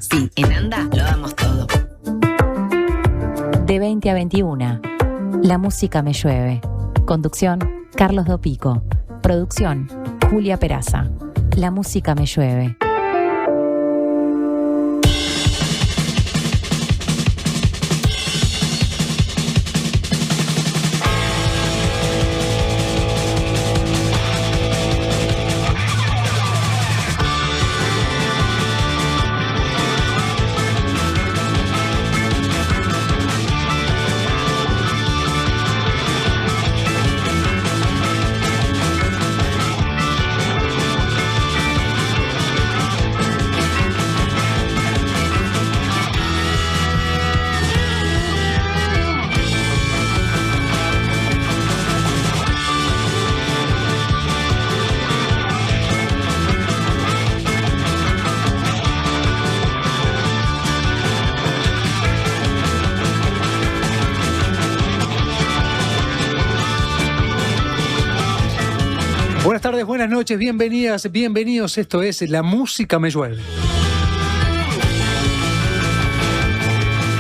Sí, en ANDA lo damos todo. De 20 a 21. La música me llueve. Conducción, Carlos Dopico. Producción, Julia Peraza. La música me llueve. Buenas tardes, buenas noches, bienvenidas, bienvenidos. Esto es La Música Me Llueve.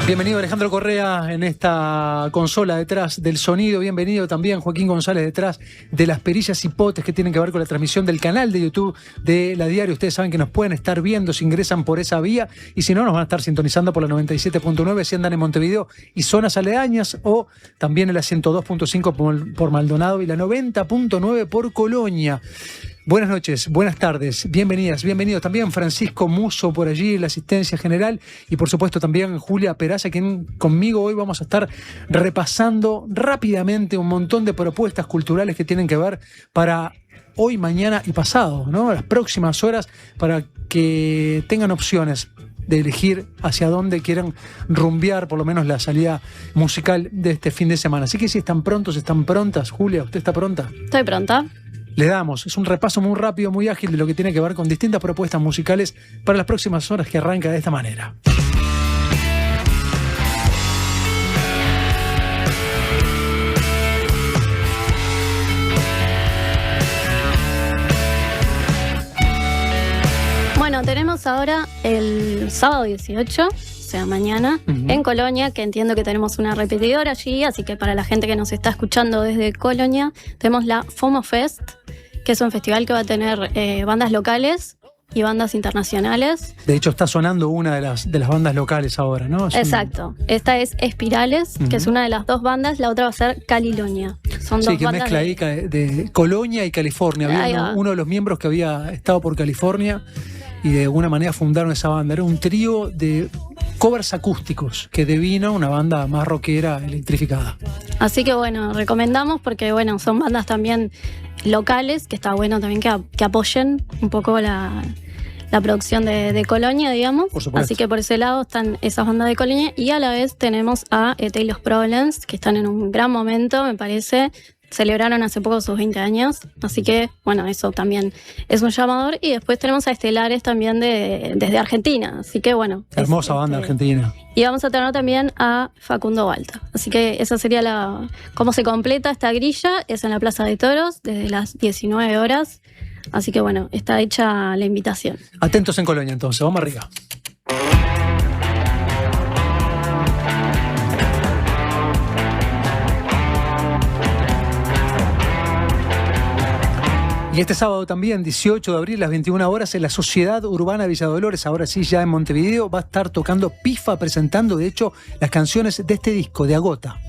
Bienvenido Alejandro Correa en esta consola detrás del sonido. Bienvenido también Joaquín González detrás de las perillas y potes que tienen que ver con la transmisión del canal de YouTube de La Diario. Ustedes saben que nos pueden estar viendo si ingresan por esa vía y si no nos van a estar sintonizando por la 97.9 si andan en Montevideo y zonas aledañas, o también en la 102.5 por Maldonado y la 90.9 por Colonia. Buenas noches, buenas tardes, bienvenidas, bienvenidos también Francisco Muso por allí en la asistencia general y por supuesto también Julia Peraza, quien conmigo hoy vamos a estar repasando rápidamente un montón de propuestas culturales que tienen que ver para hoy, mañana y pasado, ¿no? Las próximas horas, para que tengan opciones de elegir hacia dónde quieran rumbear, por lo menos la salida musical de este fin de semana. Así que si están prontos, están prontas. Julia, ¿usted está pronta? Estoy pronta. Le damos, es un repaso muy rápido, muy ágil de lo que tiene que ver con distintas propuestas musicales para las próximas horas, que arranca de esta manera. Bueno, tenemos ahora el sábado 18, o sea, mañana, en Colonia, que entiendo que tenemos una repetidora allí, así que para la gente que nos está escuchando desde Colonia, tenemos la FOMO Fest, que es un festival que va a tener bandas locales y bandas internacionales. De hecho, está sonando una de las bandas locales ahora, ¿no? Exacto. Esta es Espirales, que es una de las dos bandas, la otra va a ser Calilonia. Son dos que bandas mezcla ahí de Colonia y California. Había uno de los miembros que había estado por California y de alguna manera fundaron esa banda. Era un trío de covers acústicos que devino una banda más rockera electrificada. Así que bueno, recomendamos porque bueno, son bandas también locales, que está bueno también que apoyen un poco la producción de Colonia, digamos. Por supuesto. Así que por ese lado están esas bandas de Colonia y a la vez tenemos a Taylor's Problems, que están en un gran momento, me parece. Celebraron hace poco sus 20 años, así que, bueno, eso también es un llamador. Y después tenemos a Estelares también desde Argentina, así que, bueno. Hermosa banda argentina. Y vamos a tener también a Facundo Balta. Así que esa sería cómo se completa esta grilla. Es en la Plaza de Toros, desde las 19 horas. Así que, bueno, está hecha la invitación. Atentos en Colonia, entonces. Vamos arriba. Y este sábado también, 18 de abril, a las 21 horas, en la Sociedad Urbana Villa Dolores, ahora sí ya en Montevideo, va a estar tocando Pifa, presentando de hecho las canciones de este disco, de Agota.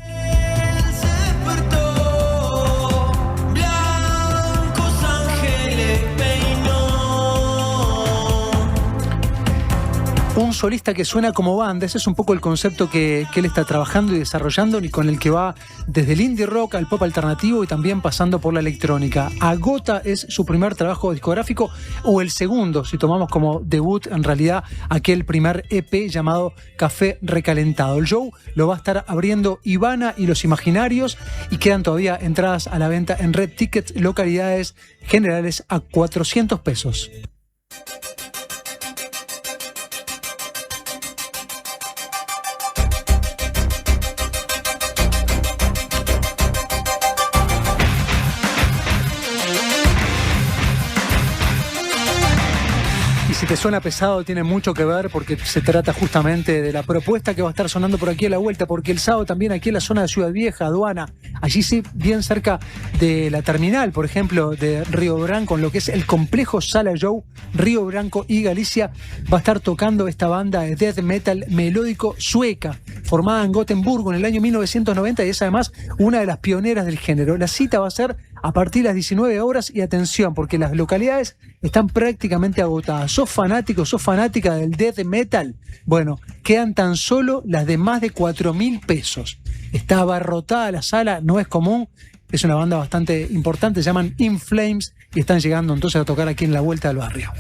Un solista que suena como banda, ese es un poco el concepto que él está trabajando y desarrollando, y con el que va desde el indie rock al pop alternativo y también pasando por la electrónica. Agota es su primer trabajo discográfico, o el segundo, si tomamos como debut en realidad aquel primer EP llamado Café Recalentado. El show lo va a estar abriendo Ivana y Los Imaginarios, y quedan todavía entradas a la venta en Red Tickets, localidades generales a 400 pesos. te suena pesado, tiene mucho que ver porque se trata justamente de la propuesta que va a estar sonando por aquí a la vuelta, porque el sábado también aquí en la zona de Ciudad Vieja, Aduana, allí sí, bien cerca de la terminal, por ejemplo, de Río Branco, en lo que es el complejo Sala Show, Río Branco y Galicia, va a estar tocando esta banda de death metal melódico sueca, formada en Gotemburgo en el año 1990 y es además una de las pioneras del género. La cita va a ser a partir de las 19 horas y atención, porque las localidades están prácticamente agotadas. ¿Sos fanático, sos fanática del death metal? Bueno, quedan tan solo las de más de 4.000 pesos. Está abarrotada la sala, no es común. Es una banda bastante importante, se llaman In Flames y están llegando entonces a tocar aquí en la vuelta del barrio.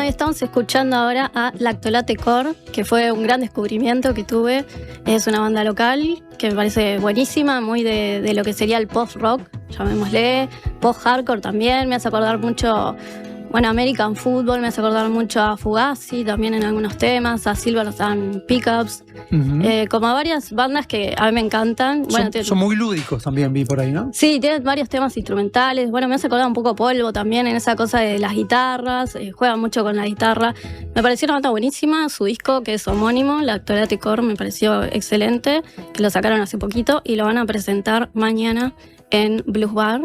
Estamos escuchando ahora a Lactolate Core, que fue un gran descubrimiento que tuve. Es una banda local que me parece buenísima, muy de lo que sería el post-rock, llamémosle, post-hardcore también. Me hace acordar mucho, bueno, American Football, me hace acordar mucho a Fugazi también en algunos temas, a Silver Sun Pickups, como a varias bandas que a mí me encantan. Bueno, son muy lúdicos también, vi por ahí, ¿no? Sí, tienen varios temas instrumentales. Bueno, me hace acordar un poco a Polvo también en esa cosa de las guitarras, juegan mucho con la guitarra. Me pareció una banda buenísima, su disco que es homónimo, Lactolate Core, me pareció excelente, que lo sacaron hace poquito y lo van a presentar mañana en Blues Bar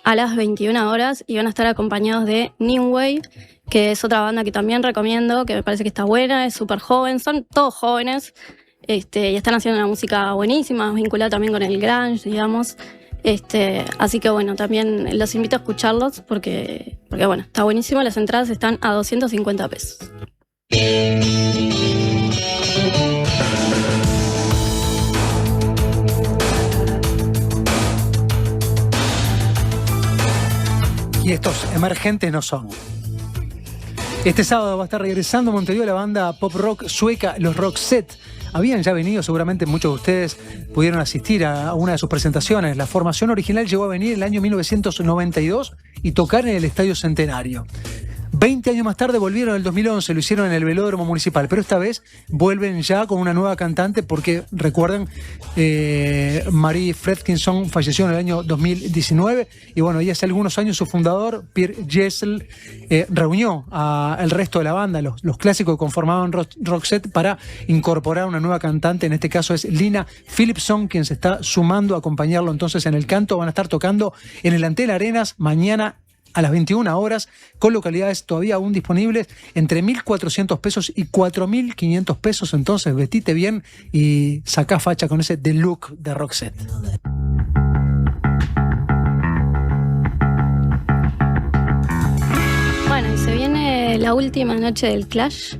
a las 21 horas y van a estar acompañados de New Wave, que es otra banda que también recomiendo, que me parece que está buena, es súper joven, son todos jóvenes y están haciendo una música buenísima, vinculada también con el grunge, digamos. Así que bueno, también los invito a escucharlos porque bueno, está buenísimo, las entradas están a 250 pesos. Y estos emergentes no son. Este sábado va a estar regresando a Montevideo la banda pop rock sueca Los Roxette. Habían ya venido, seguramente muchos de ustedes pudieron asistir a una de sus presentaciones. La formación original llegó a venir en el año 1992 y tocar en el Estadio Centenario. 20 años más tarde volvieron en el 2011, lo hicieron en el Velódromo Municipal, pero esta vez vuelven ya con una nueva cantante porque, recuerden, Marie Fredriksson falleció en el año 2019 y bueno, y hace algunos años su fundador, Pierre Jessel, reunió al resto de la banda, los clásicos que conformaban Roxette, para incorporar una nueva cantante. En este caso es Lina Philipson, quien se está sumando a acompañarlo entonces en el canto. Van a estar tocando en el Antel Arenas mañana a las 21 horas, con localidades todavía aún disponibles entre 1.400 pesos y 4.500 pesos. Entonces, vestite bien y sacá facha con ese The Look de Roxette. Bueno, y se viene la última noche del Clash.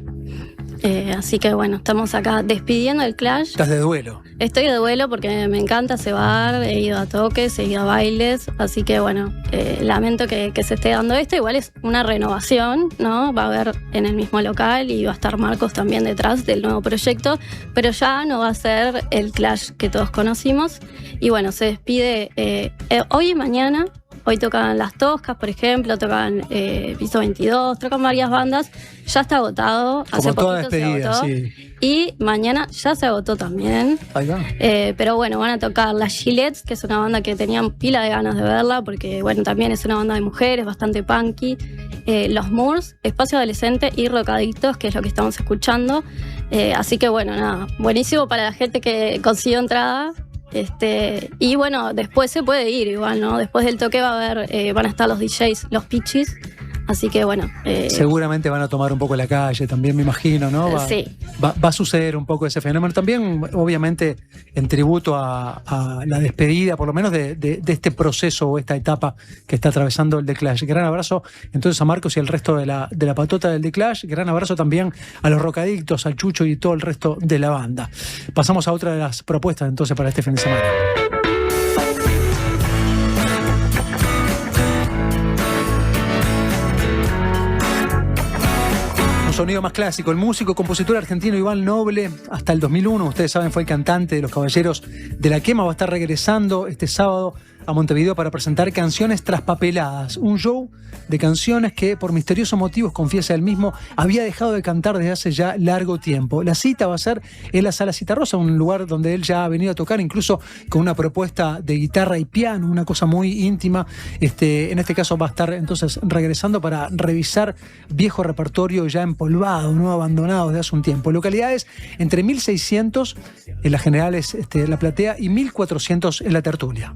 Así que bueno, estamos acá despidiendo el Clash. Estás de duelo. Estoy de duelo porque me encanta cebar, he ido a toques, he ido a bailes, así que bueno, lamento que se esté dando esto. Igual es una renovación, ¿no? Va a haber en el mismo local y va a estar Marcos también detrás del nuevo proyecto, pero ya no va a ser el Clash que todos conocimos. Y bueno, se despide hoy y mañana. Hoy tocan Las Toscas, por ejemplo, tocan Piso 22, tocan varias bandas. Ya está agotado, hace como toda poquito se despedida, agotó. sí. Y mañana ya se agotó también. Ahí va. Pero bueno, van a tocar Las Gillettes, que es una banda que tenían pila de ganas de verla, porque bueno, también es una banda de mujeres, bastante punky. Los Moors, Espacio Adolescente y Rocadictos, que es lo que estamos escuchando. Así que bueno, nada, buenísimo para la gente que consiguió entrada. Y bueno, después se puede ir igual, ¿no? Después del toque va a haber, van a estar los DJs, los Pitches. Así que bueno. Seguramente van a tomar un poco la calle también, me imagino, ¿no? Sí. Va a suceder un poco ese fenómeno. También, obviamente, en tributo a la despedida, por lo menos, de este proceso o esta etapa que está atravesando el The Clash. Gran abrazo entonces a Marcos y al resto de la patota del The Clash. Gran abrazo también a los Rocadictos, al Chucho y todo el resto de la banda. Pasamos a otra de las propuestas entonces para este fin de semana. Sonido más clásico. El músico, compositor argentino Iván Noble, hasta el 2001, ustedes saben, fue el cantante de Los Caballeros de la Quema. Va a estar regresando este sábado a Montevideo para presentar Canciones Traspapeladas, un show de canciones que por misteriosos motivos, confiesa él mismo, había dejado de cantar desde hace ya largo tiempo. La cita va a ser en la Sala Citarrosa, un lugar donde él ya ha venido a tocar, incluso con una propuesta de guitarra y piano, una cosa muy íntima. En este caso va a estar entonces regresando para revisar viejo repertorio ya empolvado, no abandonado desde hace un tiempo. Localidades entre 1.600 en las generales La Platea y 1.400 en la Tertulia.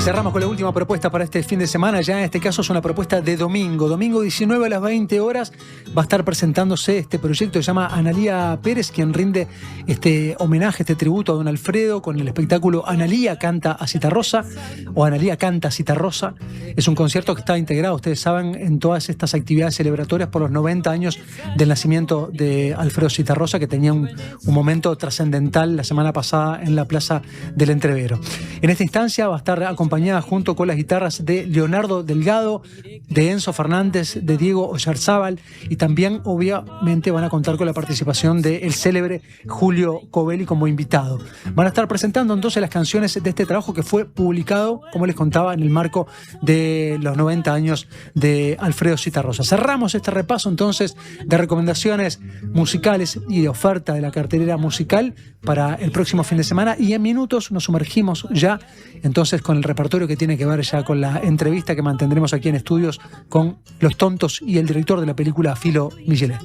Cerramos con la última propuesta para este fin de semana. Ya en este caso es una propuesta de domingo. Domingo 19 a las 20 horas va a estar presentándose este proyecto que se llama Analía Pérez, quien rinde este homenaje, este tributo a don Alfredo con el espectáculo Analía canta a Citarrosa o Analía canta a Citarrosa. Es un concierto que está integrado, ustedes saben, en todas estas actividades celebratorias por los 90 años del nacimiento de Alfredo Citarrosa, que tenía un momento trascendental la semana pasada en la Plaza del Entrevero. En esta instancia va a estar acompañada junto con las guitarras de Leonardo Delgado, de Enzo Fernández, de Diego Oyarzábal, y también obviamente van a contar con la participación del célebre Julio Covelli como invitado. Van a estar presentando entonces las canciones de este trabajo que fue publicado, como les contaba, en el marco de los 90 años de Alfredo Citarrosa. Cerramos este repaso entonces de recomendaciones musicales y de oferta de la cartelera musical para el próximo fin de semana, y en minutos nos sumergimos ya entonces con el repertorio que tiene que ver ya con la entrevista que mantendremos aquí en estudios con Los Tontos y el director de la película, Filo Michelet.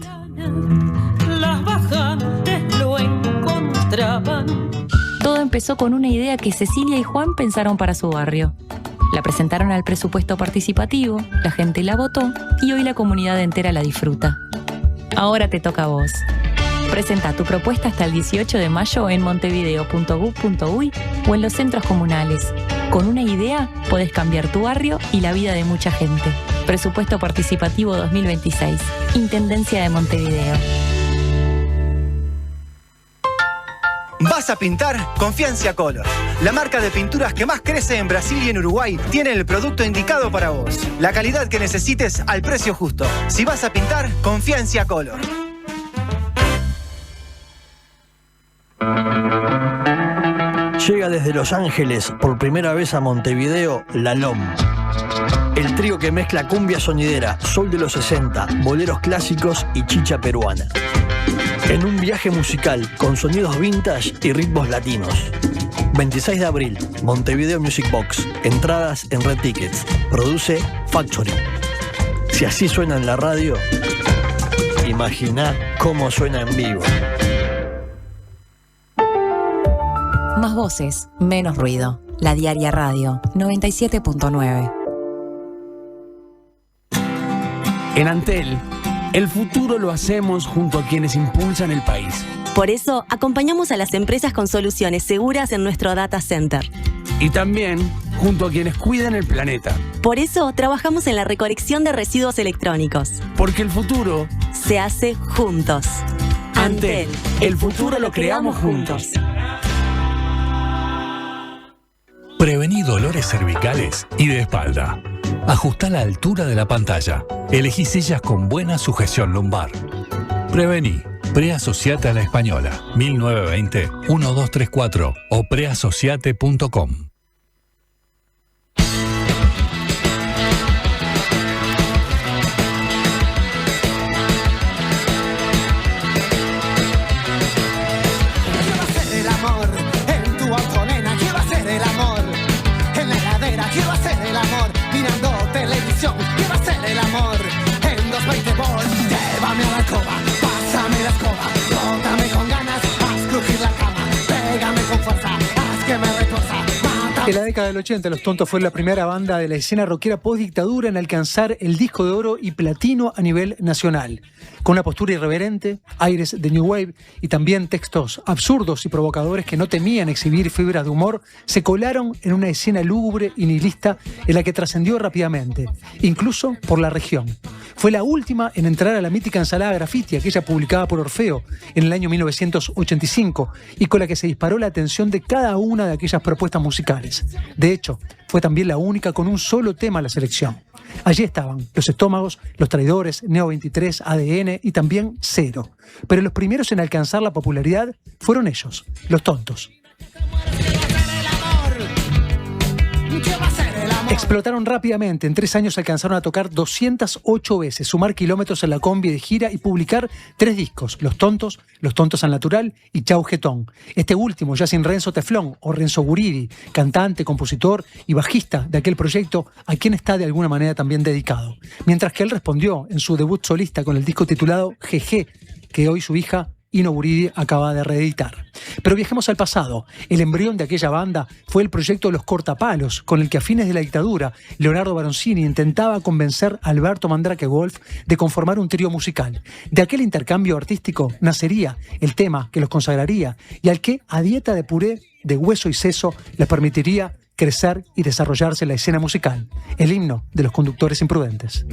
Las bajantes lo encontraban. Todo empezó con una idea que Cecilia y Juan pensaron para su barrio. La presentaron al presupuesto participativo, la gente la votó y hoy la comunidad entera la disfruta. Ahora te toca a vos. Presenta tu propuesta hasta el 18 de mayo en montevideo.gov.uy o en los centros comunales. Con una idea podés cambiar tu barrio y la vida de mucha gente. Presupuesto Participativo 2026. Intendencia de Montevideo. ¿Vas a pintar? Confía en Ciacolor. La marca de pinturas que más crece en Brasil y en Uruguay tiene el producto indicado para vos. La calidad que necesites al precio justo. Si vas a pintar, confía en Ciacolor. Llega desde Los Ángeles por primera vez a Montevideo La LOM. El trío que mezcla cumbia sonidera, soul de los 60, boleros clásicos y chicha peruana. En un viaje musical con sonidos vintage y ritmos latinos. 26 de abril, Montevideo Music Box. Entradas en Red Tickets. Produce Factory. Si así suena en la radio, imagina cómo suena en vivo. Más voces, menos ruido. La Diaria Radio 97.9. En Antel, el futuro lo hacemos junto a quienes impulsan el país. Por eso, acompañamos a las empresas con soluciones seguras en nuestro data center. Y también junto a quienes cuidan el planeta. Por eso, trabajamos en la recolección de residuos electrónicos. Porque el futuro se hace juntos. Antel, el futuro lo creamos juntos. Prevení dolores cervicales y de espalda. Ajustá la altura de la pantalla. Elegí sillas con buena sujeción lumbar. Prevení. Preasociate a la Española. 1920-1234 o preasociate.com. En la década del 80, Los Tontos fue la primera banda de la escena rockera post-dictadura en alcanzar el disco de oro y platino a nivel nacional. Con una postura irreverente, aires de New Wave y también textos absurdos y provocadores que no temían exhibir fibras de humor, se colaron en una escena lúgubre y nihilista en la que trascendió rápidamente, incluso por la región. Fue la última en entrar a la mítica ensalada Graffiti, aquella publicada por Orfeo en el año 1985, y con la que se disparó la atención de cada una de aquellas propuestas musicales. De hecho, fue también la única con un solo tema en la selección. Allí estaban Los Estómagos, Los Traidores, Neo 23, ADN y también Cero. Pero los primeros en alcanzar la popularidad fueron ellos, Los Tontos. Explotaron rápidamente. En 3 años alcanzaron a tocar 208 veces, sumar kilómetros en la combi de gira y publicar 3 discos: Los Tontos al Natural y Chau Getón. Este último ya sin Renzo Teflón o Renzo Guridi, cantante, compositor y bajista de aquel proyecto, a quien está de alguna manera también dedicado. Mientras que él respondió en su debut solista con el disco titulado GG, que hoy su hija Ino Guridi acaba de reeditar. Pero viajemos al pasado. El embrión de aquella banda fue el proyecto Los Cortapalos, con el que a fines de la dictadura Leonardo Baroncini intentaba convencer a Alberto Mandrake Wolf de conformar un trío musical. De aquel intercambio artístico nacería el tema que los consagraría y al que, a dieta de puré, de hueso y seso, les permitiría crecer y desarrollarse en la escena musical, el himno de los conductores imprudentes.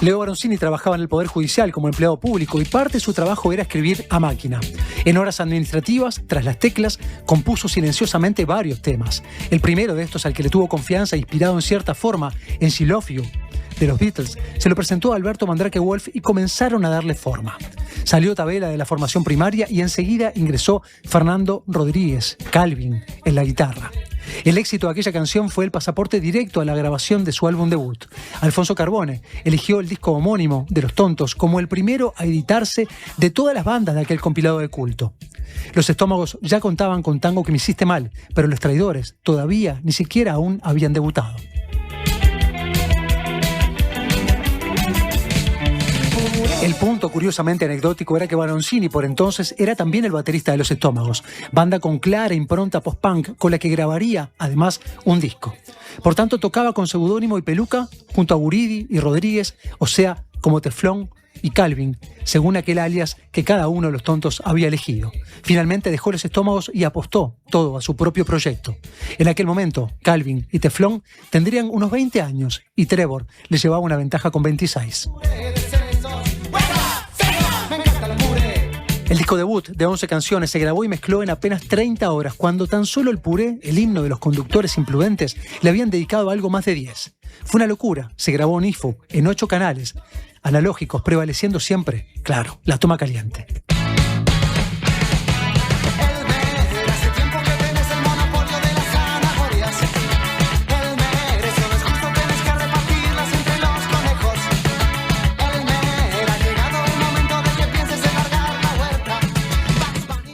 Leo Baroncini trabajaba en el Poder Judicial como empleado público y parte de su trabajo era escribir a máquina. En horas administrativas, tras las teclas, compuso silenciosamente varios temas. El primero de estos, al que le tuvo confianza, inspirado en cierta forma en She Love You de los Beatles, se lo presentó a Alberto Mandrake Wolf y comenzaron a darle forma. Salió Tabela de la formación primaria y enseguida ingresó Fernando Rodríguez, Calvin, en la guitarra. El éxito de aquella canción fue el pasaporte directo a la grabación de su álbum debut. Alfonso Carbone eligió el disco homónimo de Los Tontos como el primero a editarse de todas las bandas de aquel compilado de culto. Los Estómagos ya contaban con Tango que me hiciste mal, pero Los Traidores todavía ni siquiera aún habían debutado. El punto curiosamente anecdótico era que Baroncini por entonces era también el baterista de Los Estómagos, banda con clara impronta post-punk con la que grabaría además un disco. Por tanto tocaba con seudónimo y peluca junto a Guridi y Rodríguez, o sea, como Teflón y Calvin, según aquel alias que cada uno de Los Tontos había elegido. Finalmente dejó Los Estómagos y apostó todo a su propio proyecto. En aquel momento, Calvin y Teflón tendrían unos 20 años y Trevor les llevaba una ventaja con 26. El disco debut de 11 canciones se grabó y mezcló en apenas 30 horas, cuando tan solo el puré, el himno de los conductores imprudentes, le habían dedicado algo más de 10. Fue una locura, se grabó en IFO, en 8 canales, analógicos, prevaleciendo siempre, claro, la toma caliente.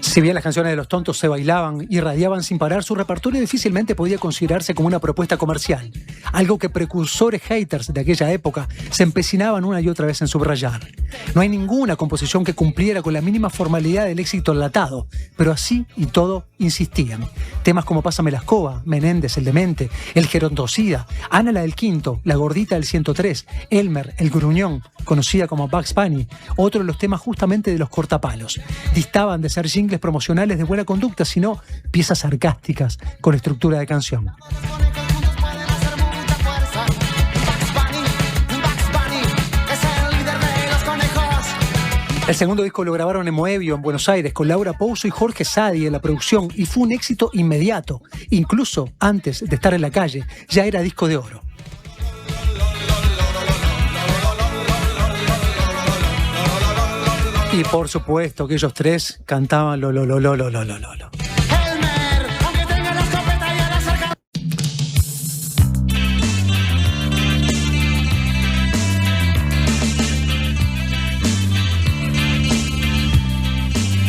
Si bien las canciones de Los Tontos se bailaban y radiaban sin parar, su repertorio difícilmente podía considerarse como una propuesta comercial, algo que precursores haters de aquella época se empecinaban una y otra vez en subrayar. No hay ninguna composición que cumpliera con la mínima formalidad del éxito enlatado, pero así y todo insistían. Temas como Pásame la escoba, Menéndez el demente, El gerontocida, Ana la del quinto, La gordita del 103, Elmer, el gruñón, conocida como Bugs Bunny, otro de los temas justamente de Los Cortapalos. Distaban de ser jingles promocionales de buena conducta, sino piezas sarcásticas con estructura de canción. El segundo disco lo grabaron en Moebio, en Buenos Aires, con Laura Pouso y Jorge Sadi en la producción, y fue un éxito inmediato. Incluso antes de estar en la calle, ya era disco de oro. Y por supuesto que ellos tres cantaban lo.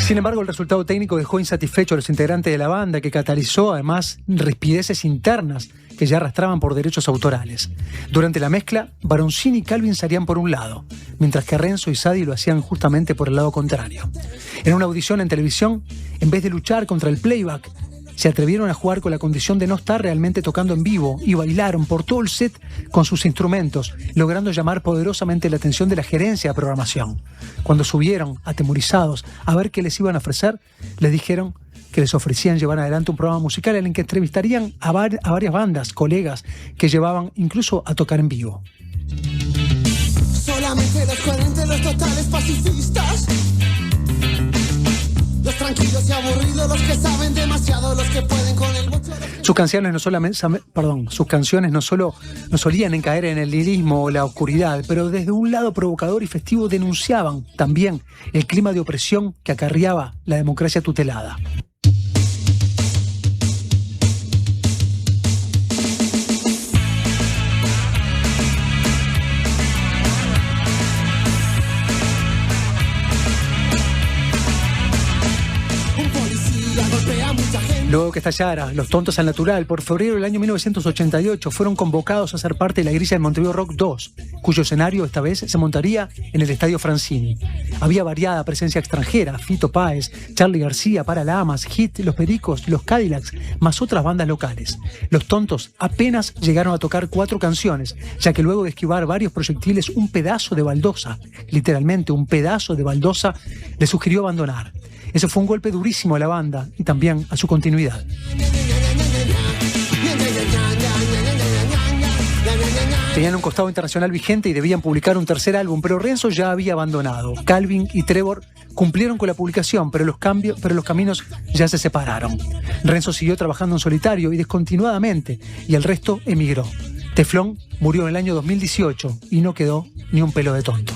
Sin embargo, el resultado técnico dejó insatisfechos a los integrantes de la banda, que catalizó además rispideces internas que ya arrastraban por derechos autorales. Durante la mezcla, Baroncini y Calvin salían por un lado, mientras que Renzo y Sadi lo hacían justamente por el lado contrario. En una audición en televisión, en vez de luchar contra el playback, se atrevieron a jugar con la condición de no estar realmente tocando en vivo y bailaron por todo el set con sus instrumentos, logrando llamar poderosamente la atención de la gerencia de programación. Cuando subieron, atemorizados, a ver qué les iban a ofrecer, les dijeron que les ofrecían llevar adelante un programa musical en el que entrevistarían a varias bandas, colegas, que llevaban incluso a tocar en vivo. Solamente los coherentes, los totales pacifistas, los tranquilos y aburridos, los que saben demasiado, los que pueden con el mucho. Sus canciones no solían caer en el nihilismo o la oscuridad, pero desde un lado provocador y festivo denunciaban también el clima de opresión que acarreaba la democracia tutelada. Luego que estallara Los Tontos al Natural, por febrero del año 1988 fueron convocados a ser parte de la grilla del Montevideo Rock 2, cuyo escenario esta vez se montaría en el Estadio Francini. Había variada presencia extranjera: Fito Páez, Charly García, Paralamas, Hit, Los Pericos, Los Cadillacs, más otras bandas locales. Los Tontos apenas llegaron a tocar 4 canciones, ya que luego de esquivar varios proyectiles, un pedazo de baldosa, literalmente un pedazo de baldosa, le sugirió abandonar. Ese fue un golpe durísimo a la banda y también a su continuidad. Tenían un costado internacional vigente y debían publicar un tercer álbum, pero Renzo ya había abandonado. Calvin y Trevor cumplieron con la publicación, pero los caminos ya se separaron. Renzo siguió trabajando en solitario y descontinuadamente, y el resto emigró. Teflón murió en el año 2018 y no quedó ni un pelo de tonto.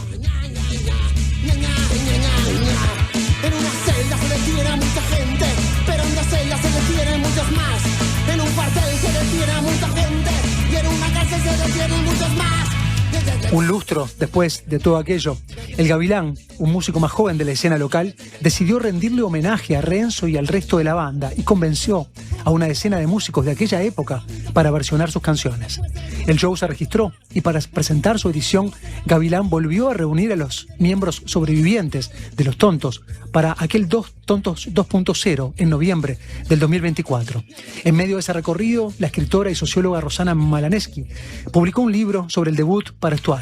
Un lustro después de todo aquello, el Gavilán, un músico más joven de la escena local, decidió rendirle homenaje a Renzo y al resto de la banda y convenció a una decena de músicos de aquella época para versionar sus canciones. El show se registró y para presentar su edición, Gavilán volvió a reunir a los miembros sobrevivientes de Los Tontos para aquel Tontos 2.0 en noviembre del 2024. En medio de ese recorrido, la escritora y socióloga Rosana Malaneschi publicó un libro sobre el debut para Estuario.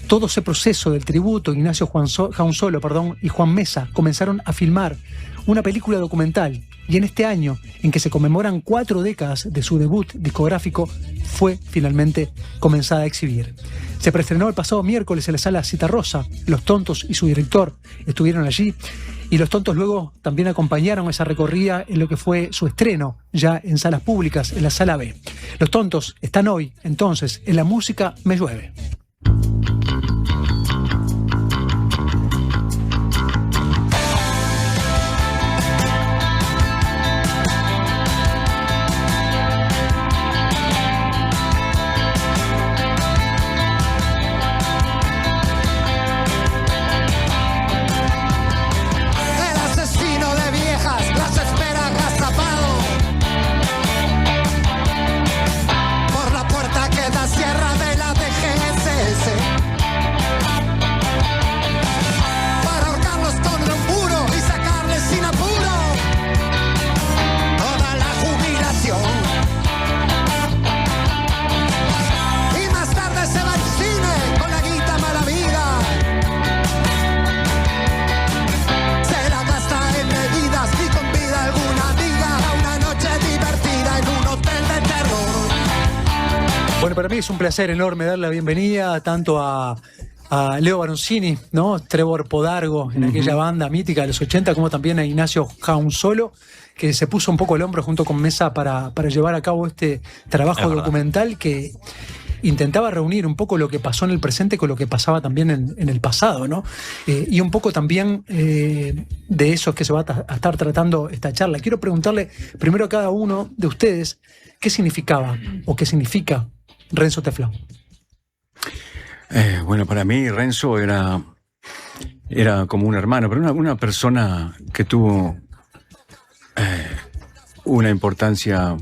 Todo ese proceso del tributo, Ignacio Jaunsolo y Juan Mesa comenzaron a filmar una película documental, y en este año, en que se conmemoran 4 décadas de su debut discográfico, fue finalmente comenzada a exhibir. Se preestrenó el pasado miércoles en la sala Citarrosa. Los Tontos y su director estuvieron allí, y Los Tontos luego también acompañaron esa recorrida en lo que fue su estreno ya en salas públicas, en la Sala B. Los Tontos están hoy, entonces, en La Música Me Llueve. Bueno, para mí es un placer enorme dar la bienvenida tanto a Leo Baroncini, ¿no? Trevor Podargo en aquella banda mítica de los 80, como también a Ignacio Jaunsolo, que se puso un poco el hombro junto con Mesa para llevar a cabo este trabajo documental que intentaba reunir un poco lo que pasó en el presente con lo que pasaba también en el pasado, ¿no? Y un poco también de eso es que se va a estar tratando esta charla. Quiero preguntarle primero a cada uno de ustedes qué significaba o qué significa Renzo Teflón. Bueno, para mí Renzo era como un hermano, pero una persona que tuvo una importancia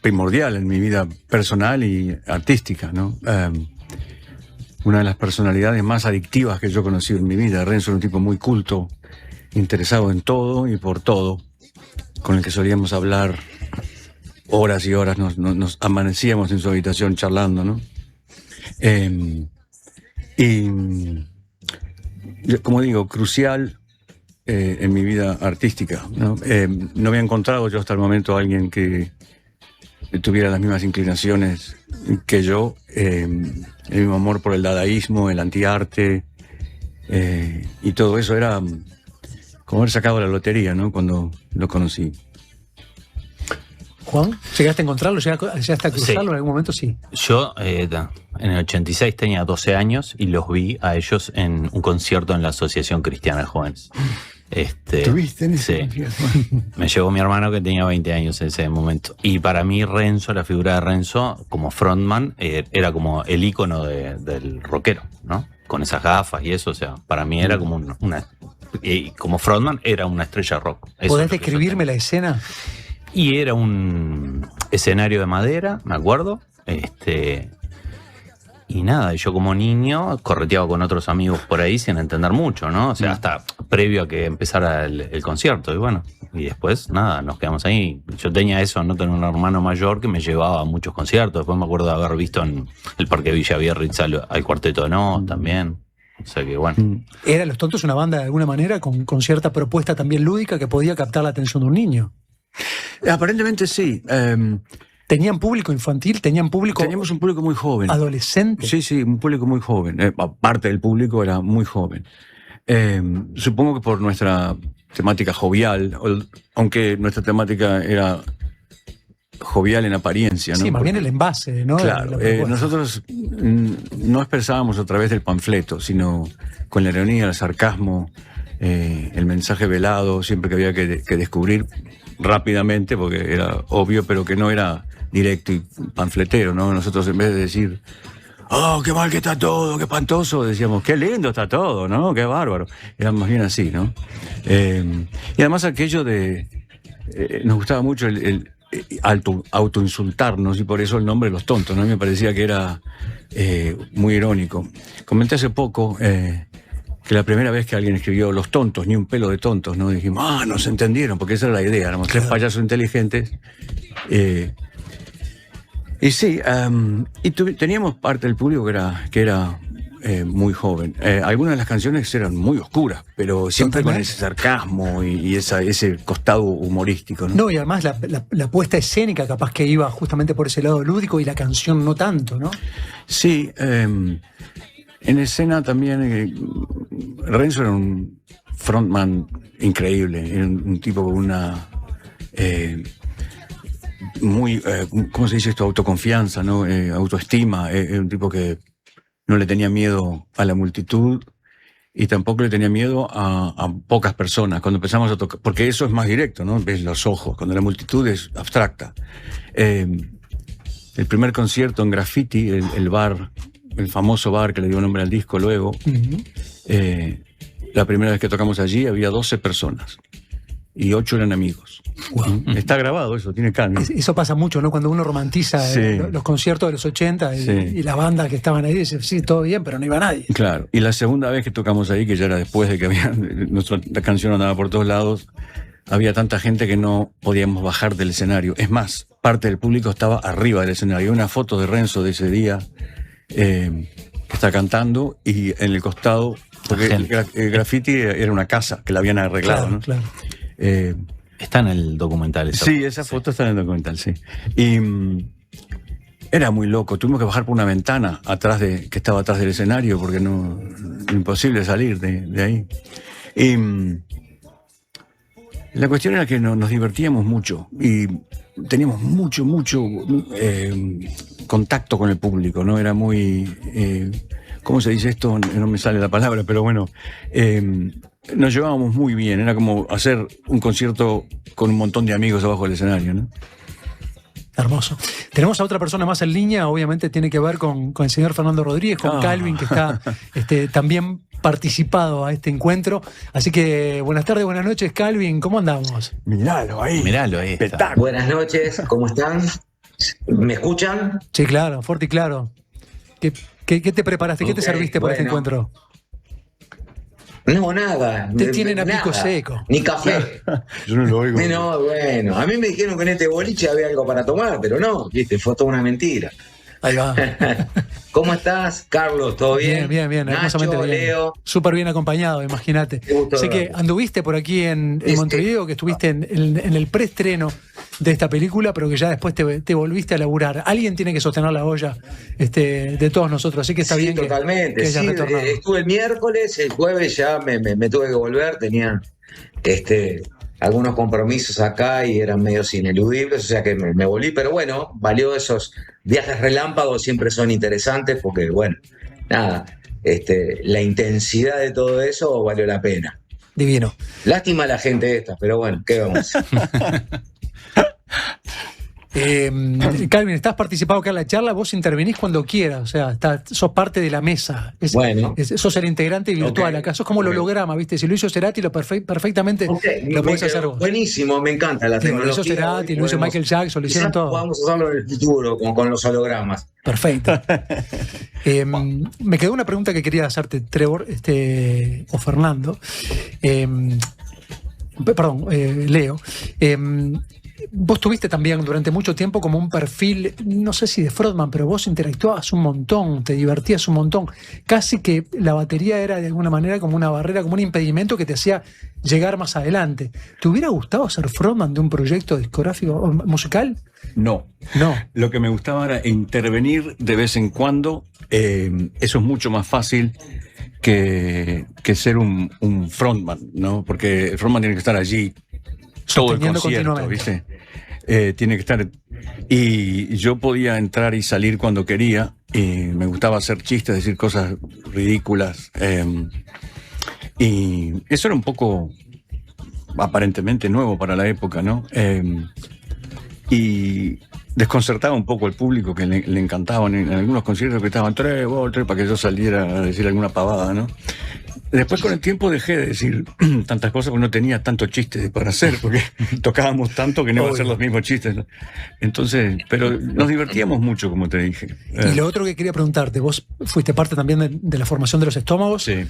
primordial en mi vida personal y artística, ¿no? Una de las personalidades más adictivas que yo he conocido en mi vida. Renzo era un tipo muy culto, interesado en todo y por todo, con el que solíamos hablar horas y horas, nos amanecíamos en su habitación charlando, ¿no? Y, como digo, crucial en mi vida artística, ¿no? No había encontrado yo hasta el momento a alguien que tuviera las mismas inclinaciones que yo, el mismo amor por el dadaísmo, el antiarte, y todo eso era como haber sacado la lotería, ¿no? Cuando lo conocí. Juan, ¿llegaste a encontrarlo? ¿Llegaste a cruzarlo en algún momento? Sí. Yo en el 86 tenía 12 años y los vi a ellos en un concierto en la Asociación Cristiana de Jóvenes. ¿Tuviste en ese concierto? Me llevó mi hermano que tenía 20 años en ese momento. Y para mí Renzo, la figura de Renzo como frontman, era como el ícono del rockero, ¿no? Con esas gafas y eso, o sea, para mí era como y como frontman era una estrella rock. ¿Podés describirme la escena? Y era un escenario de madera, me acuerdo. Y nada, yo como niño correteaba con otros amigos por ahí sin entender mucho, ¿no? O sea, hasta previo a que empezara el concierto. Y bueno, y después, nada, nos quedamos ahí. Yo tenía eso, no tenía un hermano mayor que me llevaba a muchos conciertos. Después me acuerdo de haber visto en el Parque Villa Biarritz al Cuarteto de Nos también. O sea que bueno. ¿Era Los Tontos una banda de alguna manera con cierta propuesta también lúdica que podía captar la atención de un niño? Aparentemente sí. ¿Tenían público infantil? Teníamos un público muy joven. ¿Adolescente? Sí, un público muy joven. Parte del público era muy joven. Supongo que por nuestra temática jovial, aunque nuestra temática era jovial en apariencia, ¿no? Sí, más bien el envase, ¿no? Claro, nosotros no expresábamos a través del panfleto, sino con la ironía, el sarcasmo, el mensaje velado, siempre que había que descubrir rápidamente, porque era obvio, pero que no era directo y panfletero, ¿no? Nosotros en vez de decir, ¡oh, qué mal que está todo, qué espantoso!, decíamos, ¡qué lindo está todo!, ¿no? ¡Qué bárbaro! Era más bien así, ¿no? Y además aquello de... nos gustaba mucho el autoinsultarnos, y por eso el nombre de Los Tontos, ¿no? Me parecía que era muy irónico. Comenté hace poco que la primera vez que alguien escribió Los Tontos, ni un pelo de tontos, ¿no? Dijimos, nos entendieron, porque esa era la idea, éramos tres payasos inteligentes. Y sí, y teníamos parte del público que era muy joven. Algunas de las canciones eran muy oscuras, pero siempre con ese sarcasmo y ese costado humorístico, ¿no? No, y además la puesta escénica capaz que iba justamente por ese lado lúdico y la canción no tanto, ¿no? Sí, en escena también Renzo era un frontman increíble, era un tipo con una muy, ¿cómo se dice esto? Autoconfianza, ¿no? Autoestima, era un tipo que no le tenía miedo a la multitud y tampoco le tenía miedo a pocas personas. Cuando empezamos a tocar, porque eso es más directo, ¿no? Ves los ojos, cuando la multitud es abstracta. El primer concierto en Graffiti, el bar, el famoso bar que le dio nombre al disco luego, la primera vez que tocamos allí había 12 personas y 8 eran amigos. Wow. Está grabado eso, tiene calma. Eso pasa mucho, ¿no? Cuando uno romantiza los conciertos de los 80 y las bandas que estaban ahí, dice, sí, todo bien, pero no iba nadie. Claro, y la segunda vez que tocamos ahí, que ya era después de que la canción andaba por todos lados, había tanta gente que no podíamos bajar del escenario. Es más, parte del público estaba arriba del escenario. Hay una foto de Renzo de ese día que está cantando y en el costado, porque el Graffiti era una casa que la habían arreglado, claro, ¿no? Claro. Está en el documental. Esa foto está en el documental, sí. Y era muy loco. Tuvimos que bajar por una ventana que estaba atrás del escenario porque imposible salir de ahí. Y la cuestión era que nos divertíamos mucho y teníamos mucho contacto con el público, ¿no? Era muy... ¿cómo se dice esto? No me sale la palabra, pero bueno... nos llevábamos muy bien, era como hacer un concierto con un montón de amigos abajo del escenario, ¿no? Hermoso. Tenemos a otra persona más en línea, obviamente tiene que ver con el señor Fernando Rodríguez, con Calvin, que está también participado a este encuentro. Así que buenas tardes, buenas noches, Calvin, ¿cómo andamos? Miralo ahí. Está. Buenas noches, ¿cómo están? ¿Me escuchan? Sí, claro, fuerte y claro. ¿Qué te preparaste? ¿Qué te serviste para este encuentro? No, nada. Te tienen a pico seco. Ni café. Yo no lo oigo. No, bueno. A mí me dijeron que en este boliche había algo para tomar, pero no, viste, fue toda una mentira. Ahí va. ¿Cómo estás, Carlos? ¿Todo bien? Bien, hermosamente Nacho, bien. Leo. Súper bien acompañado, imagínate. Sé que anduviste por aquí en Montevideo, que estuviste en el preestreno de esta película, pero que ya después te volviste a laburar. Alguien tiene que sostener la olla de todos nosotros, así que está bien totalmente. que hayas retornado. Estuve el miércoles, el jueves ya me tuve que volver, tenía algunos compromisos acá y eran medios ineludibles, o sea que me volví, pero bueno, valió. Esos viajes relámpagos, siempre son interesantes porque, bueno, nada, la intensidad de todo eso valió la pena. Divino. Lástima a la gente esta, pero bueno, ¿qué vamos a hacer? Calvin, estás participado acá en la charla, vos intervenís cuando quieras, o sea, sos parte de la mesa. Sos el integrante virtual, acá sos como el holograma, ¿viste? Si lo hizo Cerati, perfectamente lo podés hacer vos. Buenísimo, me encanta la tecnología. Lo hizo Cerati, lo hizo Michael Jackson, lo hicieron todo. Vamos a usarlo en el futuro con los hologramas. Perfecto. Me quedó una pregunta que quería hacerte, Trevor, o Fernando. Leo. Vos tuviste también durante mucho tiempo como un perfil, no sé si de frontman, pero vos interactuabas un montón, te divertías un montón. Casi que la batería era de alguna manera como una barrera, como un impedimento que te hacía llegar más adelante. ¿Te hubiera gustado ser frontman de un proyecto discográfico o musical? No. Lo que me gustaba era intervenir de vez en cuando. Eso es mucho más fácil que ser un frontman, ¿no? Porque el frontman tiene que estar allí todo el concierto, ¿viste? Tiene que estar. Y yo podía entrar y salir cuando quería, y me gustaba hacer chistes, decir cosas ridículas. Y eso era un poco aparentemente nuevo para la época, ¿no? Y desconcertaba un poco al público, que le encantaban en algunos conciertos que estaban tres para que yo saliera a decir alguna pavada, ¿no? Después con el tiempo dejé de decir tantas cosas porque no tenía tantos chistes para hacer, porque tocábamos tanto que no iba a ser los mismos chistes, ¿no? Entonces, pero nos divertíamos mucho, como te dije. Y lo otro que quería preguntarte, vos fuiste parte también de la formación de Los Estómagos. Sí.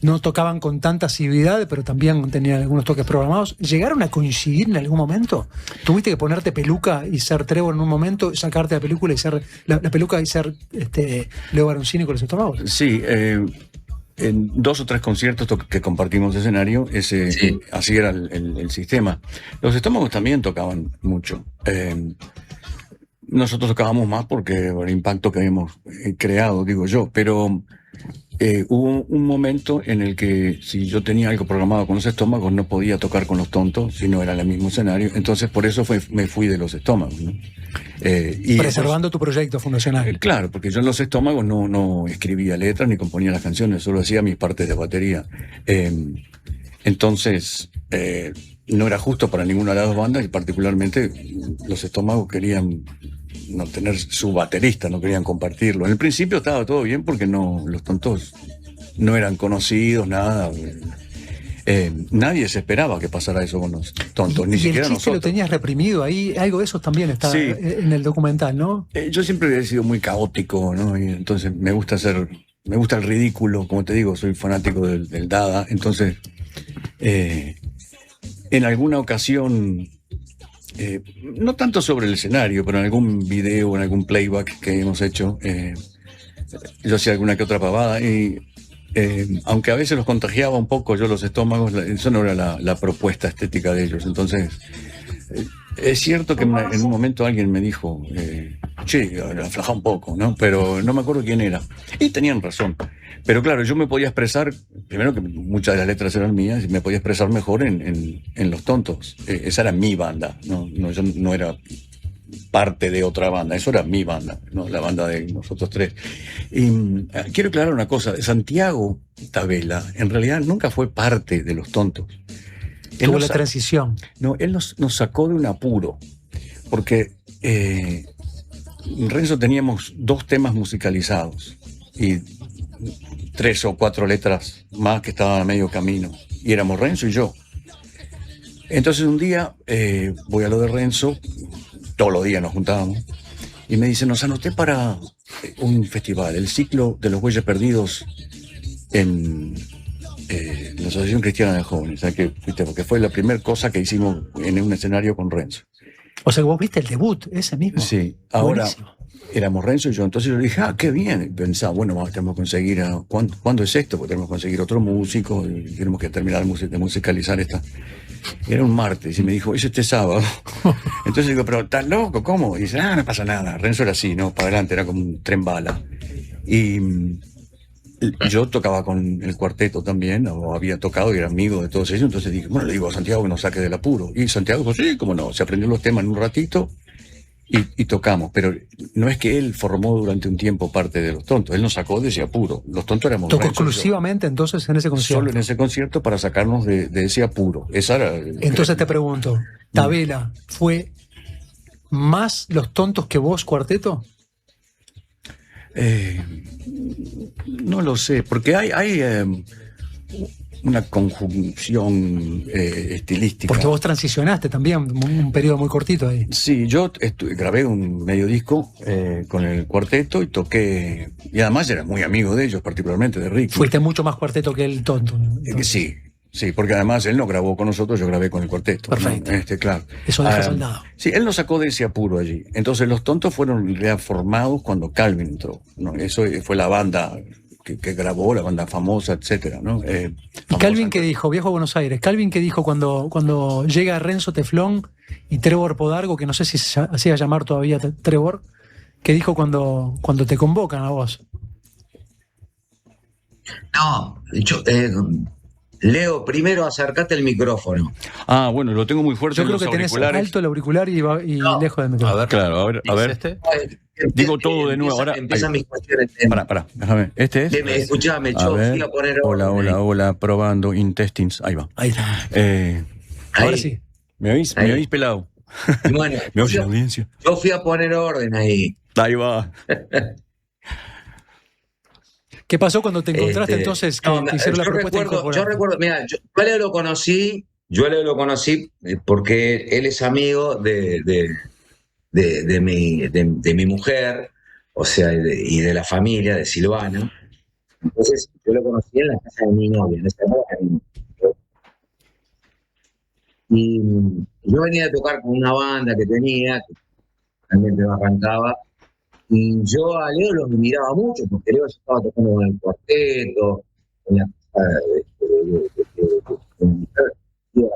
No tocaban con tanta asiduidad, pero también tenían algunos toques programados. ¿Llegaron a coincidir en algún momento? ¿Tuviste que ponerte peluca y ser Trevor en un momento, sacarte la película y ser la peluca y ser Leo Baroncini con Los Estómagos? Sí, en 2 o 3 conciertos que compartimos escenario, así era el sistema. Los Estómagos también tocaban mucho. Nosotros tocábamos más porque el impacto que habíamos creado, digo yo, pero hubo un momento en el que si yo tenía algo programado con Los Estómagos no podía tocar con Los Tontos si no era el mismo escenario, entonces por eso me fui de Los Estómagos, ¿no? Preservando tu proyecto fundacional. Claro, porque yo en Los Estómagos no escribía letras ni componía las canciones, solo hacía mis partes de batería. Entonces no era justo para ninguna de las dos bandas, y particularmente Los Estómagos querían no tener su baterista, no querían compartirlo. En el principio estaba todo bien porque Los Tontos no eran conocidos, nada. Nadie se esperaba que pasara eso con Los Tontos, ni siquiera nosotros. ¿Y lo tenías reprimido ahí? Algo de eso también está en el documental, ¿no? Yo siempre he sido muy caótico, ¿no? Y entonces me gusta el ridículo, como te digo, soy fanático del Dada. Entonces, en alguna ocasión, no tanto sobre el escenario, pero en algún video, en algún playback que hemos hecho, yo hacía alguna que otra pavada y aunque a veces los contagiaba un poco yo Los Estómagos, eso no era la propuesta estética de ellos. Entonces, es cierto que en un momento alguien me dijo, che, aflajá un poco, ¿no? Pero no me acuerdo quién era. Y tenían razón. Pero claro, yo me podía expresar, primero que muchas de las letras eran mías, y me podía expresar mejor en Los Tontos. Esa era mi banda, ¿no? Yo no era parte de otra banda, eso era mi banda, ¿no? La banda de nosotros tres. Y quiero aclarar una cosa, Santiago Tabela en realidad nunca fue parte de Los Tontos. Tuvo la transición. No, él nos sacó de un apuro, porque Renzo teníamos 2 temas musicalizados y 3 o 4 letras más que estaban a medio camino, y éramos Renzo y yo. Entonces un día voy a lo de Renzo, todos los días nos juntábamos, y me dice, nos anoté para un festival, el ciclo de los Bueyes Perdidos en la Asociación Cristiana de Jóvenes, porque fue la primera cosa que hicimos en un escenario con Renzo. O sea, vos viste el debut, ese mismo. Sí, ahora buenísimo. Éramos Renzo y yo, entonces yo dije, qué bien. Y pensaba, bueno, tenemos que conseguir, ¿cuándo es esto? Porque tenemos que conseguir otro músico y tenemos que terminar de musicalizar esta. Era un martes y me dijo, es este sábado. Entonces digo, pero ¿estás loco? ¿Cómo? Y dice, no pasa nada. Renzo era así, ¿no? Para adelante, era como un tren bala. Y yo tocaba con el cuarteto también, o había tocado y era amigo de todos ellos, entonces dije, bueno, le digo a Santiago que nos saque del apuro. Y Santiago, pues sí, cómo no, se aprendió los temas en un ratito y tocamos. Pero no es que él formó durante un tiempo parte de Los Tontos, él nos sacó de ese apuro. Los Tontos éramos ¿Tocó Renzo y yo. exclusivamente entonces en ese concierto? Solo en ese concierto para sacarnos de ese apuro. Esa era, Entonces te pregunto, ¿Tabela fue más Los Tontos que vos, cuarteto? No lo sé, porque hay una conjunción estilística. Porque vos transicionaste también, un periodo muy cortito ahí. Sí, yo grabé un medio disco con el cuarteto y toqué, y además era muy amigo de ellos, particularmente de Ricky. Fuiste mucho más cuarteto que el Tonto. Sí, porque además él no grabó con nosotros, yo grabé con el cuarteto. Perfecto. ¿No? Claro. Eso deja soldado. Sí, él nos sacó de ese apuro allí. Entonces Los Tontos fueron reformados cuando Calvin entró, ¿no? Eso fue la banda que grabó, la banda famosa, etcétera, ¿no? ¿Y Calvin qué dijo? Viajo a Buenos Aires. ¿Calvin qué dijo cuando llega Renzo Teflón y Trevor Podargo, que no sé si se hacía llamar todavía Trevor, qué dijo cuando te convocan a vos? No, yo... Leo, primero acércate el micrófono. Ah, bueno, lo tengo muy fuerte. Yo creo que tenés alto el auricular y lejos del micrófono. A ver, claro, a ver. Digo todo de nuevo. Ahora Empiezan mis cuestiones. Pará, déjame. ¿Este es? Escuchame, yo fui a poner orden. Hola, probando intestines. Ahí va. Ahí está. Ahora sí. ¿Me oís pelado? Bueno, ¿Me oís la audiencia? Yo fui a poner orden ahí. Ahí va. ¿Qué pasó cuando te encontraste entonces que te hicieron la propuesta? Yo recuerdo, mira, yo a Leo lo conocí porque él es amigo de mi mujer, o sea, y de la familia de Silvana. Entonces yo lo conocí en la casa de mi novia, en esa época. Y yo venía a tocar con una banda que tenía, que realmente me arrancaba. Y yo a Leo lo miraba mucho, porque Leo estaba tocando con el cuarteto, en la casa de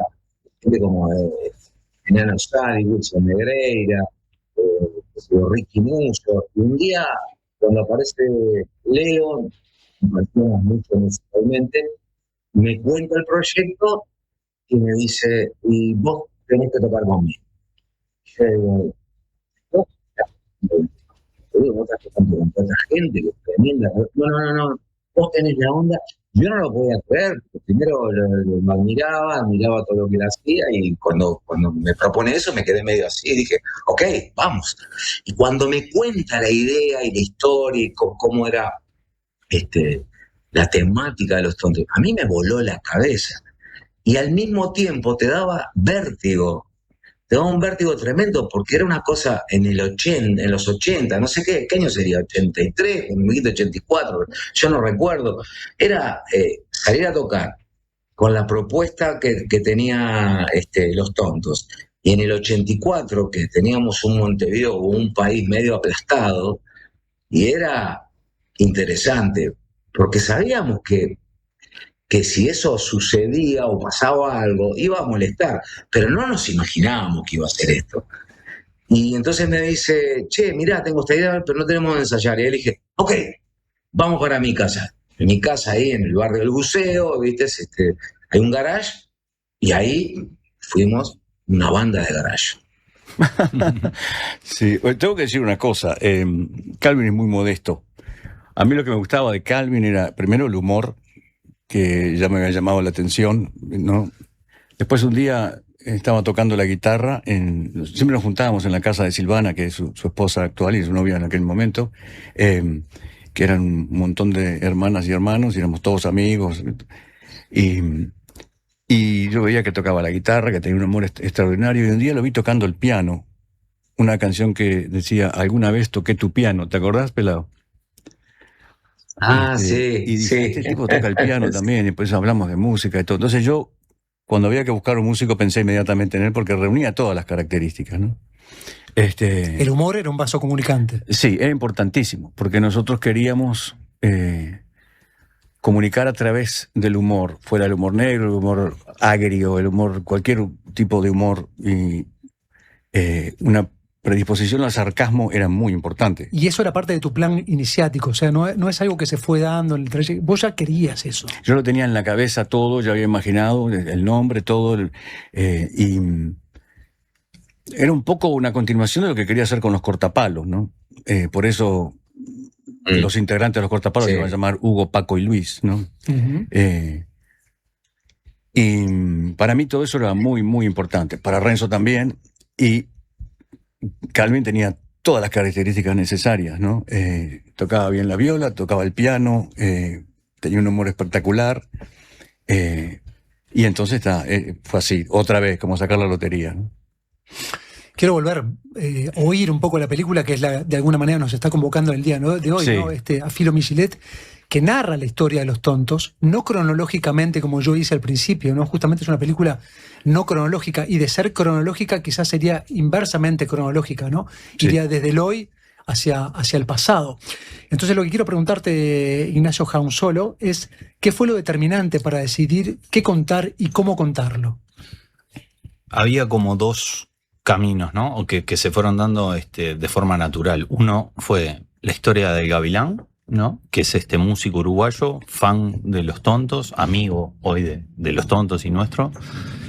gente como Enano Sadi, Wilson Negreira, Ricky Musso. Y un día, cuando aparece Leo, compartimos mucho musicalmente, me cuenta el proyecto y me dice, y vos tenés que tocar conmigo. Y yo digo, vos estás tocando con toda esa gente que es tremenda. No, vos tenés la onda. Yo no lo podía creer, porque primero lo admiraba todo lo que él hacía, y cuando me propone eso me quedé medio así y dije, ok, vamos. Y cuando me cuenta la idea y la historia y cómo era la temática de Los Tontos, a mí me voló la cabeza. Y al mismo tiempo te daba vértigo. Te daba un vértigo tremendo, porque era una cosa en los 80, no sé qué año sería, 83, un poquito 84, yo no recuerdo. Era salir a tocar con la propuesta que tenía Los Tontos. Y en el 84, que teníamos un Montevideo, un país medio aplastado, y era interesante, porque sabíamos que si eso sucedía o pasaba algo, iba a molestar, pero no nos imaginábamos que iba a ser esto. Y entonces me dice, che, mirá, tengo esta idea, pero no tenemos que ensayar. Y le dije, ok, vamos para mi casa. En mi casa ahí, en el barrio del Buceo, ¿viste? Hay un garage, y ahí fuimos una banda de garage. Sí, tengo que decir una cosa, Calvin es muy modesto. A mí lo que me gustaba de Calvin era, primero, el humor, que ya me había llamado la atención, ¿no? Después un día estaba tocando la guitarra, siempre nos juntábamos en la casa de Silvana, que es su esposa actual y su novia en aquel momento, que eran un montón de hermanas y hermanos, y éramos todos amigos, y yo veía que tocaba la guitarra, que tenía un humor extraordinario, y un día lo vi tocando el piano, una canción que decía, alguna vez toqué tu piano, ¿te acordás, pelado? Sí. Y dije, este tipo toca el piano también, y pues hablamos de música y todo. Entonces yo, cuando había que buscar un músico, pensé inmediatamente en él, porque reunía todas las características, ¿no? El humor era un vaso comunicante. Sí, era importantísimo, porque nosotros queríamos comunicar a través del humor, fuera el humor negro, el humor agrio, el humor, cualquier tipo de humor, y una predisposición al sarcasmo era muy importante. Y eso era parte de tu plan iniciático, o sea, no es algo que se fue dando en el trayecto. Vos ya querías eso. Yo lo tenía en la cabeza todo, ya había imaginado el nombre, todo, y era un poco una continuación de lo que quería hacer con los cortapalos, ¿no? Por eso los integrantes de los cortapalos se iban a llamar Hugo, Paco y Luis, ¿no? Uh-huh. Y para mí todo eso era muy, muy importante. Para Renzo también. Y Calvin tenía todas las características necesarias, ¿no? Tocaba bien la viola, tocaba el piano, tenía un humor espectacular. Y entonces fue así, otra vez, como sacar la lotería, ¿no? Quiero volver a oír un poco la película, que es de alguna manera nos está convocando el día de hoy, sí. ¿no? A Filo Michelet, que narra la historia de los tontos, no cronológicamente como yo hice al principio, ¿no? Justamente es una película no cronológica, y de ser cronológica quizás sería inversamente cronológica, ¿no? Sí. Iría desde el hoy hacia el pasado. Entonces lo que quiero preguntarte, Ignacio Jaunsolo, es ¿qué fue lo determinante para decidir qué contar y cómo contarlo? Había como dos caminos, ¿no? O que se fueron dando de forma natural. Uno fue la historia del Gavilán, ¿no? Que es este músico uruguayo, fan de Los Tontos, amigo hoy de Los Tontos y nuestro,